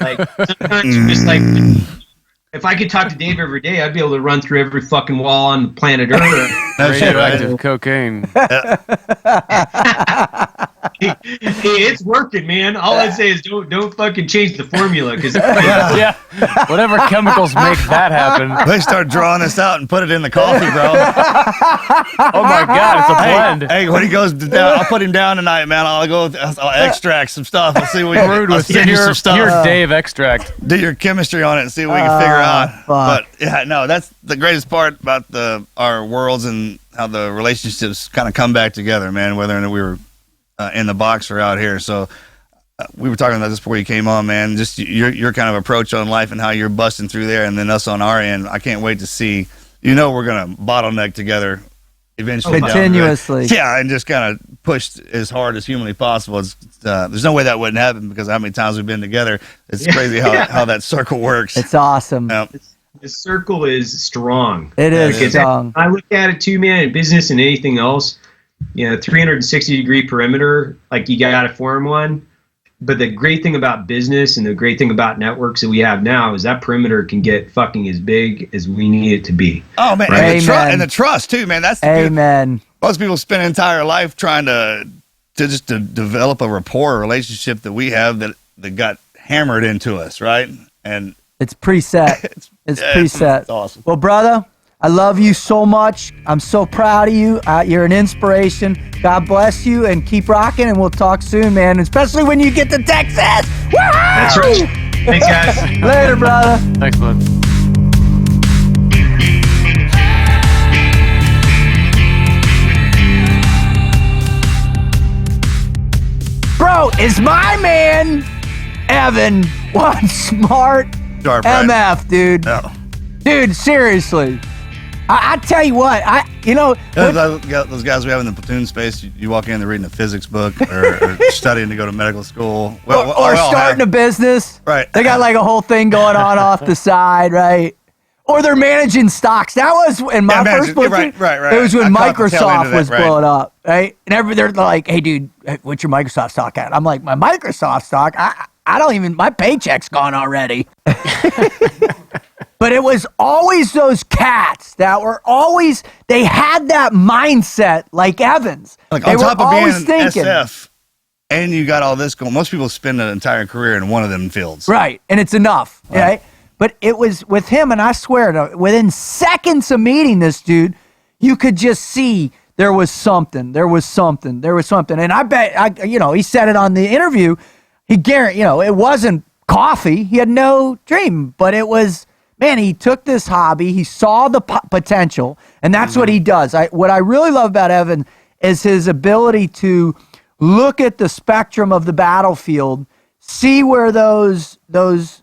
Like, sometimes you're just like, if I could talk to Dave every day, I'd be able to run through every fucking wall on planet Earth. Radioactive cocaine. Hey, it's working, man. All I say is don't fucking change the formula, because Yeah. Whatever chemicals make that happen. They start drawing this out and put it in the coffee, bro. Oh my God, it's a blend. Hey, when he goes down, I'll put him down tonight, man. I'll extract some stuff. I'll see what I'll send you some stuff. Your Dave extract. Do your chemistry on it and see what we can figure out. Fuck. But yeah, no, that's the greatest part about our worlds and how the relationships kind of come back together, man. Whether we were in the box or out here. So we were talking about this before you came on, man. Just your kind of approach on life and how you're busting through there, and then us on our end. I can't wait to see. We're gonna bottleneck together eventually, continuously. Yeah, and just kind of push as hard as humanly possible. There's no way that wouldn't happen, because how many times we've been together. It's crazy how that circle works. It's awesome. The circle is strong. It is strong. I look at it too, man, in business and anything else. 360-degree perimeter, like, you got to form one. But the great thing about business and the great thing about networks that we have now is that perimeter can get fucking as big as we need it to be. Oh, man. Right? And the trust, too, man. That's the Amen. Most people spend an entire life trying to develop a rapport, a relationship that we have that got hammered into us, right? And it's preset. It's preset. It's awesome. Well, brother, I love you so much. I'm so proud of you. You're an inspiration. God bless you, and keep rocking, and we'll talk soon, man, especially when you get to Texas. Woo-hoo! That's right. Thanks, guys. Later, brother. Thanks, bud. Bro, is my man, Evan, one smart Sharp, right? MF, dude. No. Dude, seriously. I tell you what, those guys we have in the platoon space, you walk in, they're reading a physics book or studying to go to medical school. Or starting a business. Right. They got like a whole thing going on off the side, right? Or they're managing stocks. That was in my first platoon. Right. It was when Microsoft was right. blowing up, right? And they're like, hey, dude, what's your Microsoft stock at? I'm like, my Microsoft stock? I don't even, my paycheck's gone already. But it was always those cats that were always, they had that mindset like Evans. Like they on top were of being always an thinking, SF, and you got all this going. Most people spend an entire career in one of them fields. right, and it's enough, right? But it was with him, and I swear, within seconds of meeting this dude, you could just see there was something. And I bet, he said it on the interview. He guaranteed, it wasn't coffee. He had no dream, but it was, man, he took this hobby. He saw the potential, and that's what he does. What I really love about Evan is his ability to look at the spectrum of the battlefield, see where the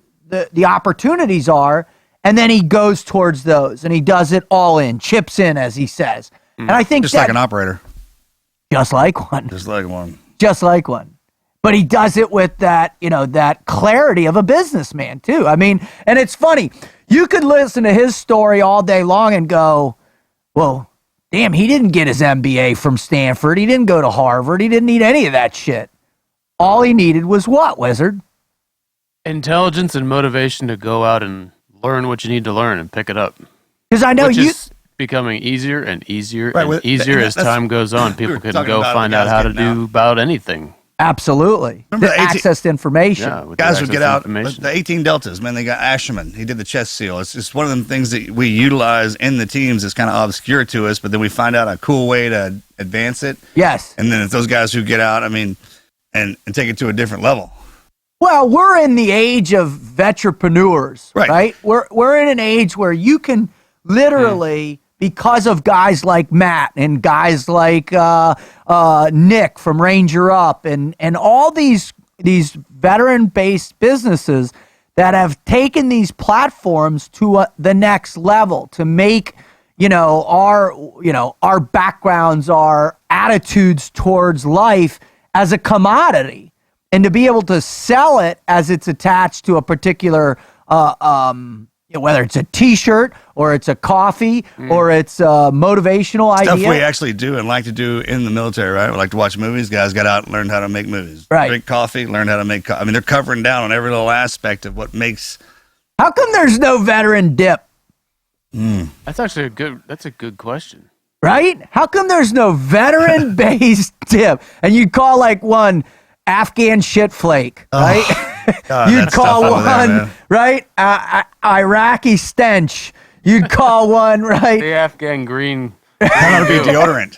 opportunities are, and then he goes towards those, and he does it all in, chips in, as he says. And I think Just like an operator. just like one. Just like one. Just like one. But he does it with that, that clarity of a businessman too. I mean, and it's funny. You could listen to his story all day long and go, well, damn, he didn't get his MBA from Stanford. He didn't go to Harvard. He didn't need any of that shit. All he needed was what, Wizard? Intelligence and motivation to go out and learn what you need to learn and pick it up. Because I know Which you... is becoming easier and easier Right, and easier as time goes on. People can go find out how to do about anything. Absolutely. Remember The the 18 access to information. Yeah, with Guys the would get access out, to information. the 18 Deltas, man, they got Asherman. He did the chest seal. It's just one of them things that we utilize in the teams that's kind of obscure to us, but then we find out a cool way to advance it. Yes. And then it's those guys who get out, and take it to a different level. Well, we're in the age of vetrepreneurs, right? We're in an age where you can literally, because of guys like Matt and guys like Nick from Ranger Up and all these veteran-based businesses that have taken these platforms to the next level to make our backgrounds, our attitudes towards life as a commodity. And to be able to sell it as it's attached to a particular, whether it's a T-shirt or it's a coffee or it's a motivational Stuff idea. we actually do and like to do in the military, right? We like to watch movies. Guys got out and learned how to make movies. Right. Drink coffee, learn how to make coffee. I mean, they're covering down on every little aspect of what makes... How come there's no veteran dip? That's actually a good question. Right? How come there's no veteran-based dip? And you'd call like one Afghan shit flake, right? God, You'd that's call tough over there, one, man. right? Iraqi stench. You'd call one, right? The Afghan green. That ought to be deodorant.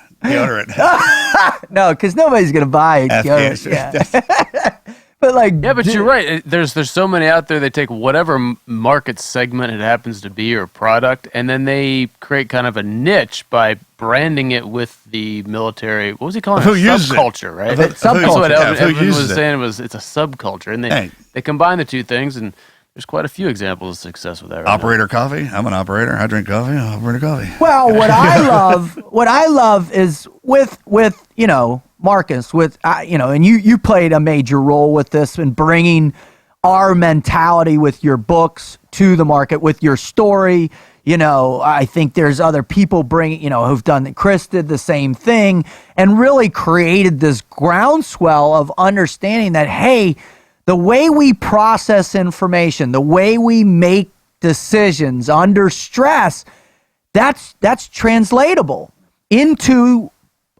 No, because nobody's going to buy Afghan deodorant. Yeah. But like, Yeah, but you're right. There's so many out there. They take whatever market segment it happens to be or product, and then they create kind of a niche by branding it with the military. What was he calling it? Who uses it? Subculture, right? It's That's what Yeah, who Evan uses was it? saying. It's a subculture, and they combine the two things, and there's quite a few examples of success with that. Right now. Operator coffee. I'm an operator. I drink coffee. I operator coffee. well, what I love is with Marcus, and you played a major role with this in bringing our mentality with your books to the market, with your story. I think there's other people who've done it. Chris did the same thing and really created this groundswell of understanding that, hey, the way we process information, the way we make decisions under stress, that's translatable into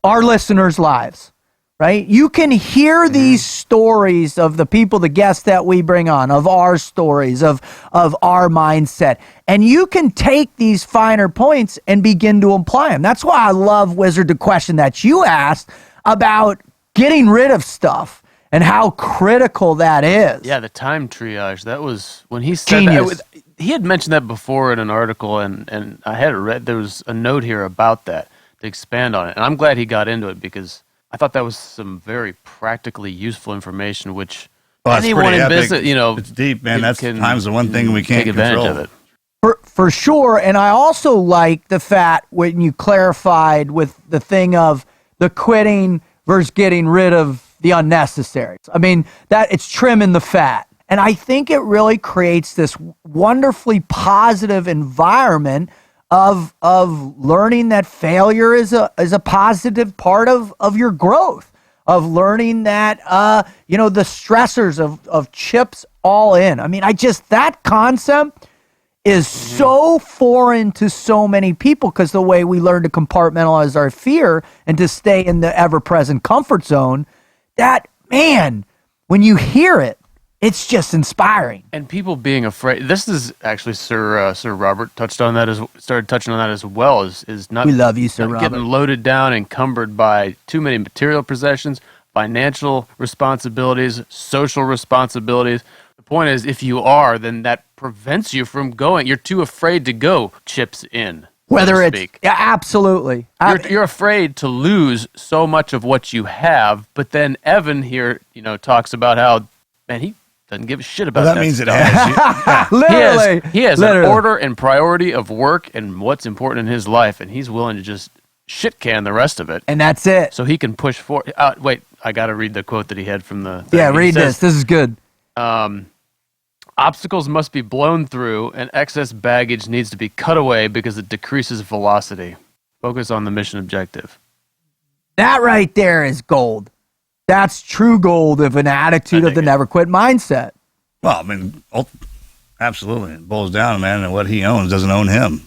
our listeners' lives, right? You can hear these stories of the people, the guests that we bring on, of our stories, of our mindset, and you can take these finer points and begin to apply them. That's why I love, Wizard, the question that you asked about getting rid of stuff and how critical that is. Yeah, the time triage. That was when he said Genius. that. He had mentioned that before in an article, and I had read. There was a note here about that to expand on it, and I'm glad he got into it because I thought that was some very practically useful information, which It's anyone pretty in epic. business, It's deep, man. That's times the one thing we can't take advantage control. of it. For sure. And I also like the fact when you clarified with the thing of the quitting versus getting rid of the unnecessary. I mean, that it's trimming the fat. And I think it really creates this wonderfully positive environment of learning that failure is a positive part of your growth. of learning that, the stressors of chips all in. I mean, that concept is so foreign to so many people because the way we learn to compartmentalize our fear and to stay in the ever-present comfort zone, that, man, when you hear it, it's just inspiring. And people being afraid. This is actually Sir Robert started touching on that as well. Is not. We love you, Sir not Robert. Getting loaded down, encumbered by too many material possessions, financial responsibilities, social responsibilities. The point is, if you are, then that prevents you from going. You're too afraid to go chips in. Whether it's absolutely, you're afraid to lose so much of what you have. But then Evan here, talks about how, man, he doesn't give a shit about that. That means stuff. it has. Literally, he has an order and priority of work and what's important in his life, and he's willing to just shit can the rest of it. And that's it. So he can push forward. Wait, I got to read the quote that he had from the thing. Yeah, read this. This is good. Obstacles must be blown through, and excess baggage needs to be cut away because it decreases velocity. Focus on the mission objective. That right there is gold. That's true gold of an attitude of the never quit mindset. Well, I mean, absolutely. It boils down, man, and what he owns doesn't own him.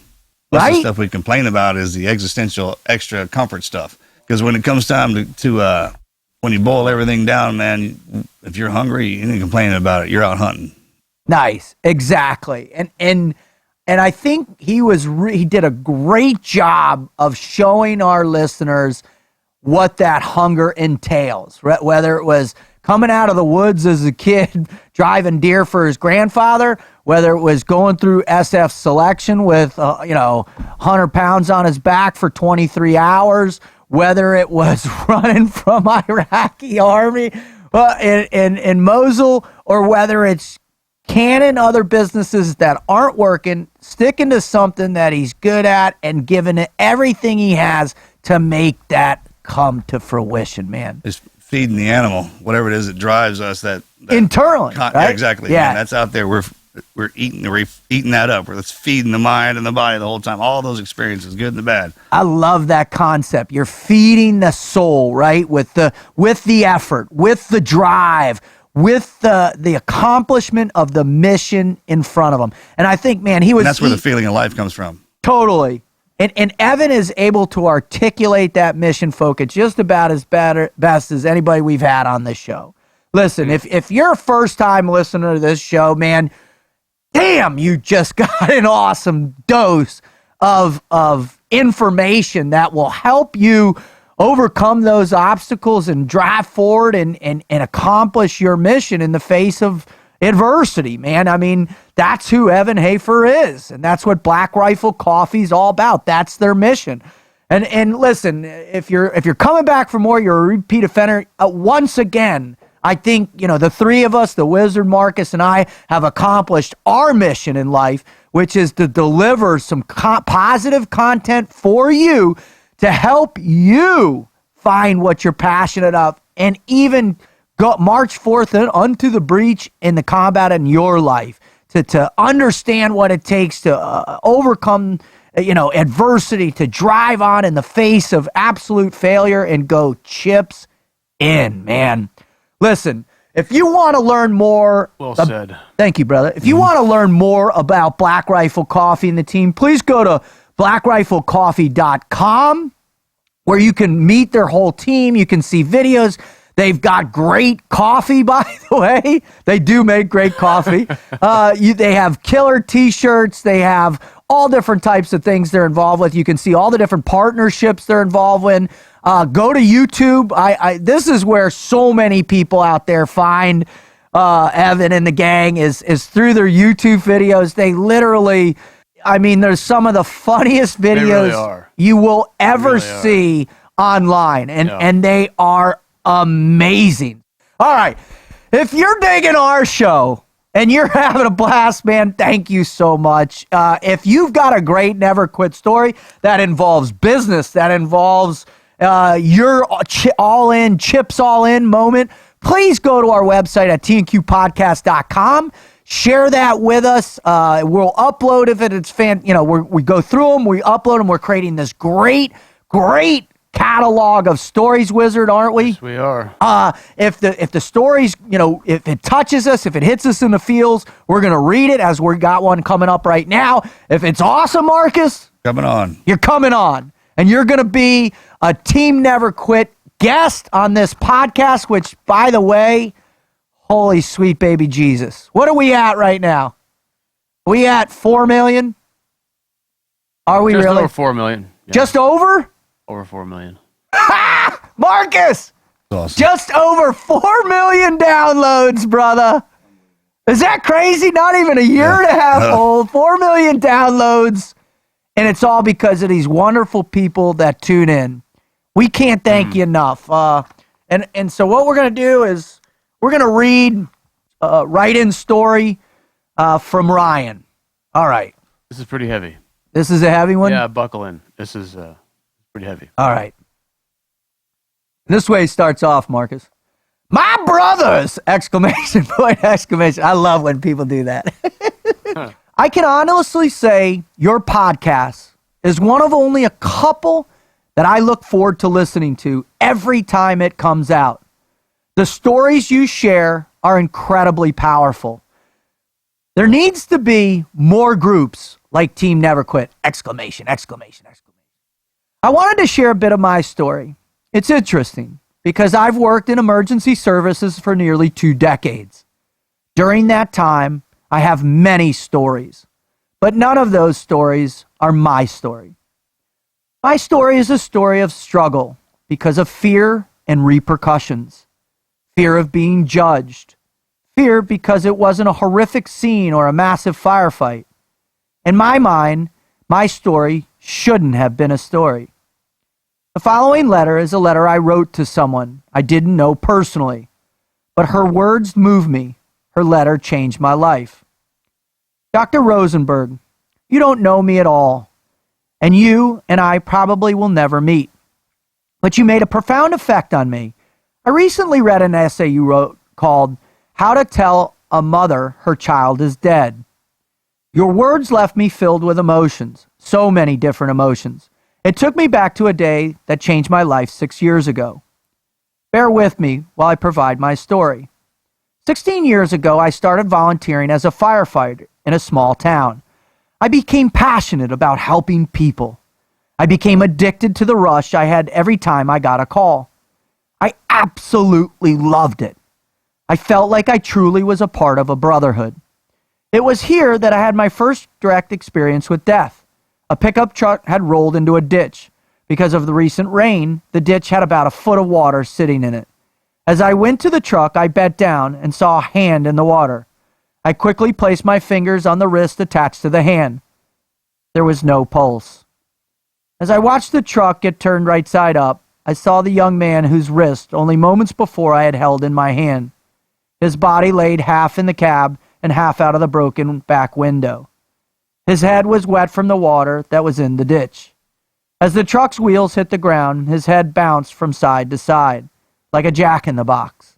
Most of the stuff we complain about is the existential extra comfort stuff. Because when it comes time to when you boil everything down, man, if you're hungry, you ain't complaining about it. You're out hunting. Nice. Exactly. And I think he did a great job of showing our listeners what that hunger entails, whether it was coming out of the woods as a kid, driving deer for his grandfather, whether it was going through SF selection with, 100 pounds on his back for 23 hours, whether it was running from Iraqi army in Mosul, or whether it's canning other businesses that aren't working, sticking to something that he's good at, and giving it everything he has to make that come to fruition, man. It's feeding the animal, whatever it is that drives us. That internally, right? Yeah, exactly. Yeah, and that's out there. We're eating that up. It's feeding the mind and the body the whole time. All those experiences, good and the bad. I love that concept. You're feeding the soul, right? With the effort, with the drive, with the accomplishment of the mission in front of him. And I think, man, and that's where the feeling of life comes from. Totally. And Evan is able to articulate that mission focus just about as best as anybody we've had on this show. Listen, if you're a first-time listener to this show, man, damn, you just got an awesome dose of information that will help you overcome those obstacles and drive forward and accomplish your mission in the face of adversity, man. I mean, that's who Evan Hafer is, and that's what Black Rifle Coffee's all about. That's their mission. And listen, if you're coming back for more, you're a repeat offender. Once again, I think, the three of us, the Wizard, Marcus, and I, have accomplished our mission in life, which is to deliver some positive content for you to help you find what you're passionate of and even go march forth unto the breach in the combat in your life to understand what it takes to overcome adversity, to drive on in the face of absolute failure and go chips in, man. Listen, if you want to learn more... Well said. Thank you, brother. If you want to learn more about Black Rifle Coffee and the team, please go to blackriflecoffee.com, where you can meet their whole team. You can see videos. They've got great coffee, by the way. They do make great coffee. They have killer T-shirts. They have all different types of things they're involved with. You can see all the different partnerships they're involved in. Go to YouTube. This is where so many people out there find Evan and the gang is through their YouTube videos. They literally, there's some of the funniest videos you will ever see online, and they are amazing. All right. If you're digging our show and you're having a blast, man, thank you so much. If you've got a great never quit story that involves business, that involves your chips all in moment, please go to our website at tnqpodcast.com. Share that with us. We'll upload if it's we go through them, we upload them. We're creating this great catalog of stories wizard, aren't we? Yes, we are. If the stories, if it touches us, if it hits us in the feels, we're going to read it, as we got one coming up right now. If it's awesome, Marcus, Coming on. you're coming on. And you're going to be a Team Never Quit guest on this podcast, which, by the way, holy sweet baby Jesus. What are we at right now? Are we at 4 million? Are we Just really? over 4 million. Yeah, Just over? over 4 million. Marcus! Awesome. Just over 4 million downloads, brother. Is that crazy? Not even a year and a half old. 4 million downloads. And it's all because of these wonderful people that tune in. We can't thank you enough. And so what we're going to do is we're going to read a write-in story from Ryan. All right. This is pretty heavy. This is a heavy one? Yeah, buckle in. This is pretty heavy. All right. This way starts off, Marcus. My brothers! Exclamation point, exclamation. I love when people do that. I can honestly say your podcast is one of only a couple that I look forward to listening to every time it comes out. The stories you share are incredibly powerful. There needs to be more groups like Team Never Quit! Exclamation, exclamation, exclamation. I wanted to share a bit of my story. It's interesting because I've worked in emergency services for nearly 2 decades. During that time, I have many stories, but none of those stories are my story. My story is a story of struggle because of fear and repercussions. Fear of being judged. Fear because it wasn't a horrific scene or a massive firefight. In my mind, my story shouldn't have been a story. The following letter is a letter I wrote to someone I didn't know personally, but her words moved me. Her letter changed my life. Dr. Rosenberg, you don't know me at all, and you and I probably will never meet, but you made a profound effect on me. I recently read an essay you wrote called How to Tell a Mother Her Child is Dead. Your words left me filled with emotions, so many different emotions. It took me back to a day that changed my life 6 years ago. Bear with me while I provide my story. 16 years ago, I started volunteering as a firefighter in a small town. I became passionate about helping people. I became addicted to the rush I had every time I got a call. I absolutely loved it. I felt like I truly was a part of a brotherhood. It was here that I had my first direct experience with death. A pickup truck had rolled into a ditch. Because of the recent rain, the ditch had about a foot of water sitting in it. As I went to the truck, I bent down and saw a hand in the water. I quickly placed my fingers on the wrist attached to the hand. There was no pulse. As I watched the truck get turned right side up, I saw the young man whose wrist only moments before I had held in my hand. His body laid half in the cab and half out of the broken back window. His head was wet from the water that was in the ditch. As the truck's wheels hit the ground, his head bounced from side to side, like a jack-in-the-box.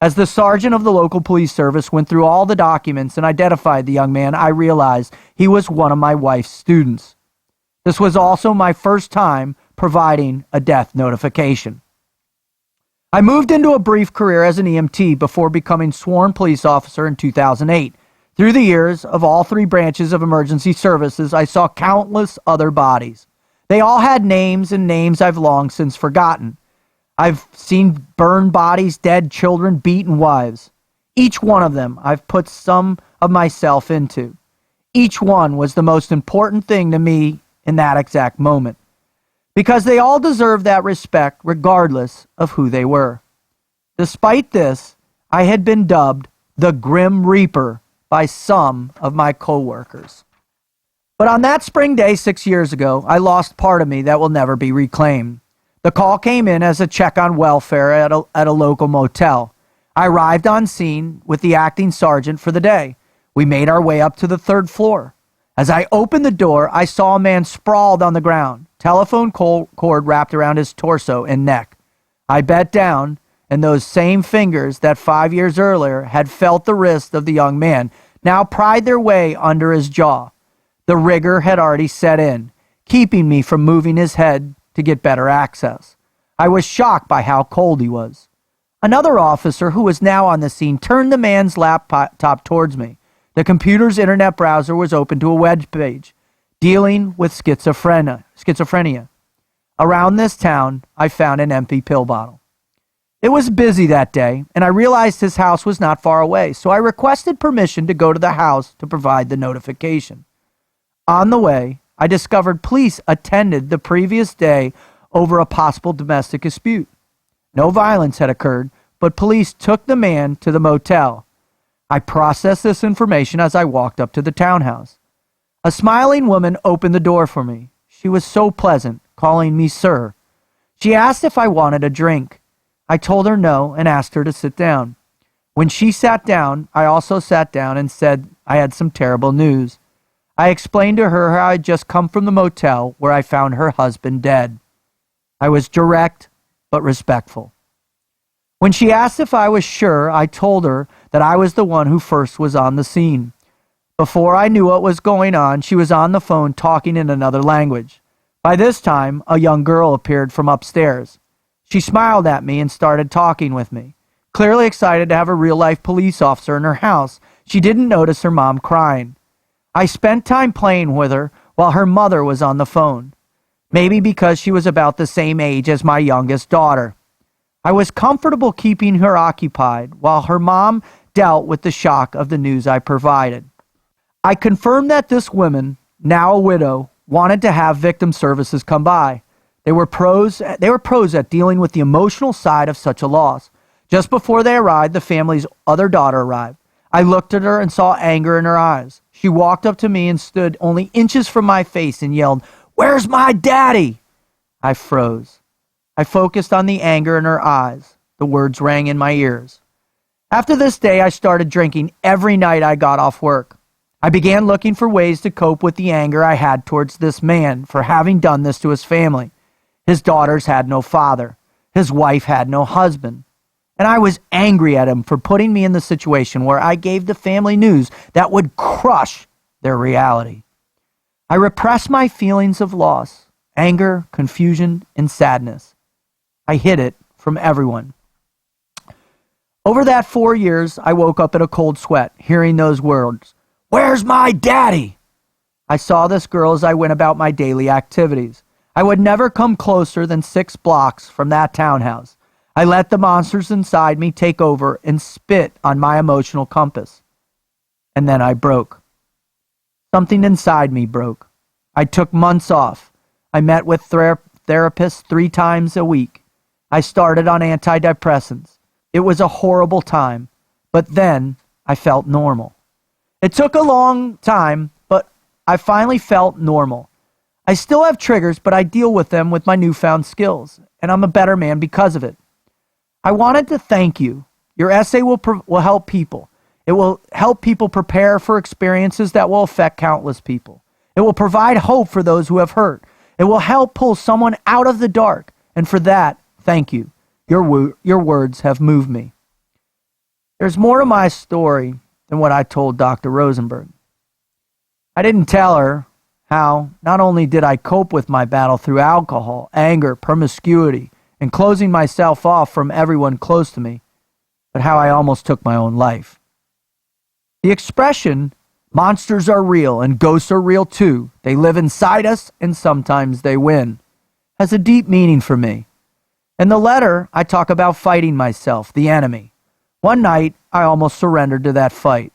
As the sergeant of the local police service went through all the documents and identified the young man, I realized he was one of my wife's students. This was also my first time providing a death notification. I moved into a brief career as an EMT before becoming sworn police officer in 2008. Through the years of all 3 branches of emergency services, I saw countless other bodies. They all had names and names I've long since forgotten. I've seen burned bodies, dead children, beaten wives. Each one of them I've put some of myself into. Each one was the most important thing to me in that exact moment. Because they all deserve that respect regardless of who they were. Despite this, I had been dubbed the Grim Reaper by some of my coworkers. But on that spring day 6 years ago, I lost part of me that will never be reclaimed. The call came in as a check on welfare at a local motel. I arrived on scene with the acting sergeant for the day. We made our way up to the 3rd floor. As I opened the door, I saw a man sprawled on the ground, telephone cord wrapped around his torso and neck. I bent down, and those same fingers that 5 years earlier had felt the wrist of the young man now pried their way under his jaw. The rigor had already set in, keeping me from moving his head to get better access. I was shocked by how cold he was. Another officer who was now on the scene turned the man's laptop towards me. The computer's internet browser was open to a web page dealing with schizophrenia. Around this town, I found an empty pill bottle. It was busy that day, and I realized his house was not far away, so I requested permission to go to the house to provide the notification. On the way, I discovered police attended the previous day over a possible domestic dispute. No violence had occurred, but police took the man to the motel. I processed this information as I walked up to the townhouse. A smiling woman opened the door for me. She was so pleasant, calling me sir. She asked if I wanted a drink. I told her no and asked her to sit down. When she sat down, I also sat down and said I had some terrible news. I explained to her how I had just come from the motel where I found her husband dead. I was direct but respectful. When she asked if I was sure, I told her that I was the one who first was on the scene. Before I knew what was going on, she was on the phone talking in another language. By this time, a young girl appeared from upstairs. She smiled at me and started talking with me. Clearly excited to have a real-life police officer in her house, she didn't notice her mom crying. I spent time playing with her while her mother was on the phone. Maybe because she was about the same age as my youngest daughter. I was comfortable keeping her occupied while her mom dealt with the shock of the news I provided. I confirmed that this woman, now a widow, wanted to have victim services come by. They were pros at dealing with the emotional side of such a loss. Just before they arrived, the family's other daughter arrived. I looked at her and saw anger in her eyes. She walked up to me and stood only inches from my face and yelled, "Where's my daddy?" I froze. I focused on the anger in her eyes. The words rang in my ears. After this day, I started drinking every night I got off work. I began looking for ways to cope with the anger I had towards this man for having done this to his family. His daughters had no father. His wife had no husband. And I was angry at him for putting me in the situation where I gave the family news that would crush their reality. I repressed my feelings of loss, anger, confusion, and sadness. I hid it from everyone. Over that 4 years, I woke up in a cold sweat, hearing those words, "Where's my daddy?" I saw this girl as I went about my daily activities. I would never come closer than 6 blocks from that townhouse. I let the monsters inside me take over and spit on my emotional compass. And then I broke. Something inside me broke. I took months off. I met with therapists 3 times a week. I started on antidepressants. It was a horrible time, but then I felt normal. It took a long time, but I finally felt normal. I still have triggers, but I deal with them with my newfound skills, and I'm a better man because of it. I wanted to thank you. Your essay will help people. It will help people prepare for experiences that will affect countless people. It will provide hope for those who have hurt. It will help pull someone out of the dark, and for that, thank you. Your words have moved me. There's more to my story than what I told Dr. Rosenberg. I didn't tell her how not only did I cope with my battle through alcohol, anger, promiscuity, and closing myself off from everyone close to me, but how I almost took my own life. The expression, "monsters are real and ghosts are real too, they live inside us and sometimes they win," has a deep meaning for me. In the letter, I talk about fighting myself, the enemy. One night, I almost surrendered to that fight.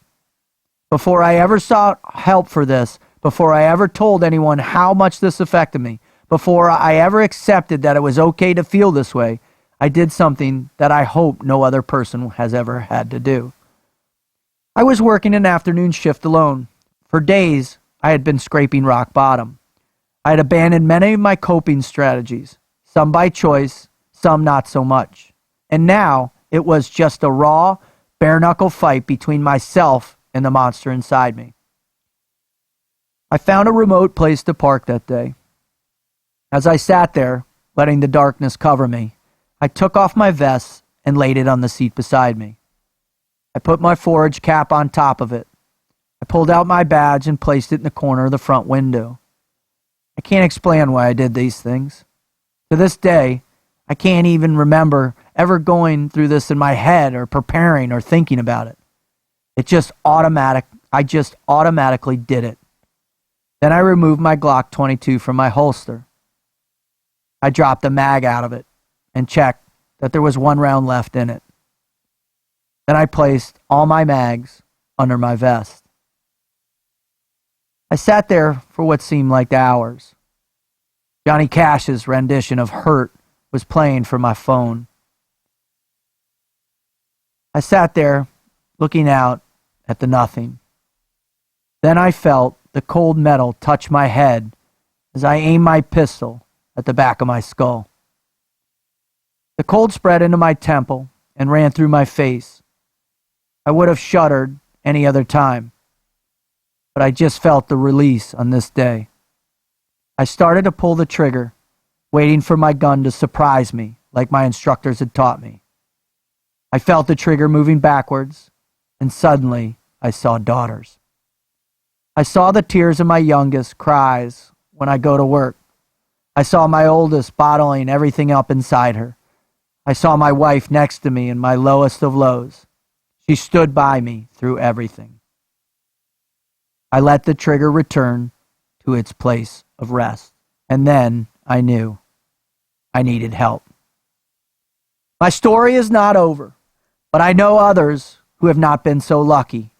Before I ever sought help for this, before I ever told anyone how much this affected me, before I ever accepted that it was okay to feel this way, I did something that I hope no other person has ever had to do. I was working an afternoon shift alone. For days, I had been scraping rock bottom. I had abandoned many of my coping strategies, some by choice, some not so much. And now, it was just a raw, bare-knuckle fight between myself and the monster inside me. I found a remote place to park that day. As I sat there, letting the darkness cover me, I took off my vest and laid it on the seat beside me. I put my forage cap on top of it. I pulled out my badge and placed it in the corner of the front window. I can't explain why I did these things. To this day, I can't even remember ever going through this in my head or preparing or thinking about it. It just automatic. I just automatically did it. Then I removed my Glock 22 from my holster. I dropped the mag out of it and checked that there was 1 round left in it. Then I placed all my mags under my vest. I sat there for what seemed like hours. Johnny Cash's rendition of Hurt was playing from my phone. I sat there looking out at the nothing. Then I felt the cold metal touch my head as I aimed my pistol at the back of my skull. The cold spread into my temple and ran through my face. I would have shuddered any other time, but I just felt the release on this day. I started to pull the trigger, waiting for my gun to surprise me like my instructors had taught me. I felt the trigger moving backwards, and suddenly I saw daughters. I saw the tears of my youngest cries when I go to work. I saw my oldest bottling everything up inside her. I saw my wife next to me in my lowest of lows. She stood by me through everything. I let the trigger return to its place of rest, and then I knew I needed help. My story is not over, but I know others who have not been so lucky.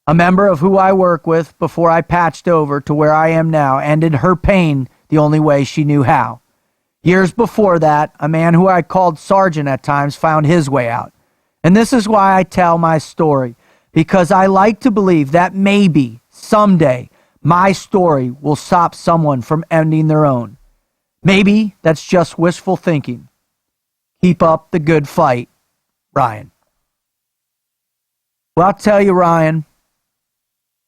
A member of who I work with before I patched over to where I am now ended her pain the only way she knew how. Years before that, a man who I called Sergeant at times found his way out. And this is why I tell my story, because I like to believe that maybe someday my story will stop someone from ending their own. Maybe that's just wishful thinking. Keep up the good fight, Ryan. Well, I'll tell you, Ryan,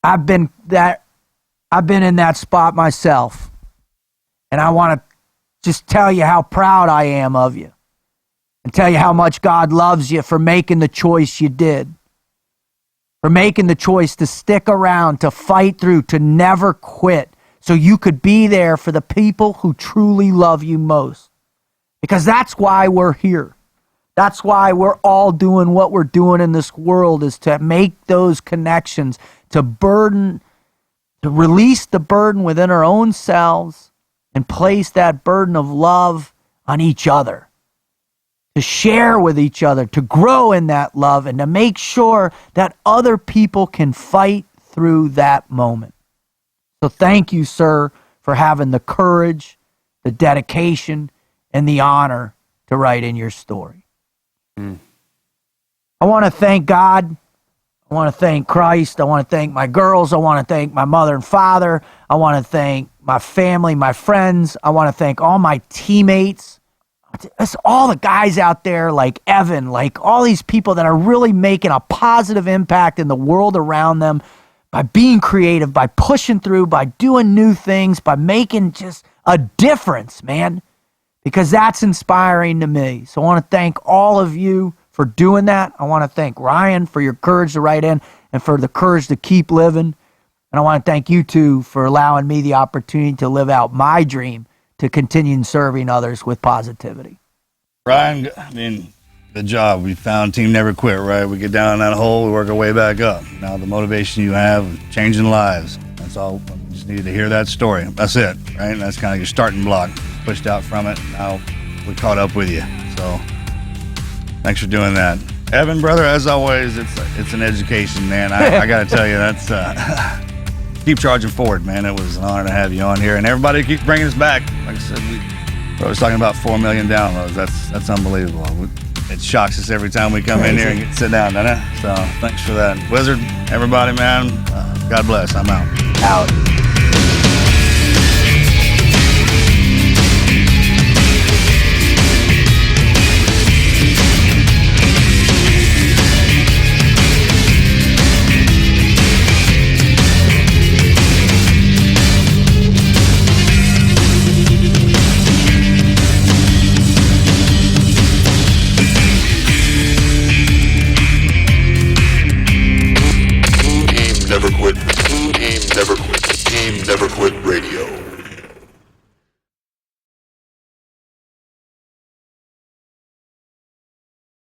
I've been in that spot myself. And I want to just tell you how proud I am of you. And tell you how much God loves you for making the choice you did. For making the choice to stick around, to fight through, to never quit. So you could be there for the people who truly love you most. Because that's why we're here. That's why we're all doing what we're doing in this world, is to make those connections, to release the burden within our own selves and place that burden of love on each other. To share with each other, to grow in that love, and to make sure that other people can fight through that moment. So thank you, sir, for having the courage, the dedication, and the honor to write in your story. I want to thank God. I want to thank Christ. I want to thank my girls. I want to thank my mother and father. I want to thank my family, my friends. I want to thank all my teammates. It's all the guys out there like Evan, like all these people that are really making a positive impact in the world around them by being creative, by pushing through, by doing new things, by making just a difference, man, because that's inspiring to me. So I want to thank all of you for doing that. I want to thank Ryan for your courage to write in and for the courage to keep living. And I want to thank you too for allowing me the opportunity to live out my dream to continue serving others with positivity. Ryan, I mean, good job. We found Team Never Quit, right? We get down that hole, we work our way back up. Now the motivation you have, changing lives. That's all. We just needed to hear that story. That's it, right? And that's kind of your starting block. Pushed out from it. Now we caught up with you. So thanks for doing that. Evan, brother, as always, it's an education, man. I got to tell you, that's keep charging forward, man. It was an honor to have you on here, and everybody keeps bringing us back. Like I said, we're always talking about 4 million downloads. That's unbelievable. It shocks us every time we come in here and sit down, doesn't it? So thanks for that. Wizard, everybody, man, God bless. I'm out. Out. Never quit. Team Never Quit. Team Never Quit Radio.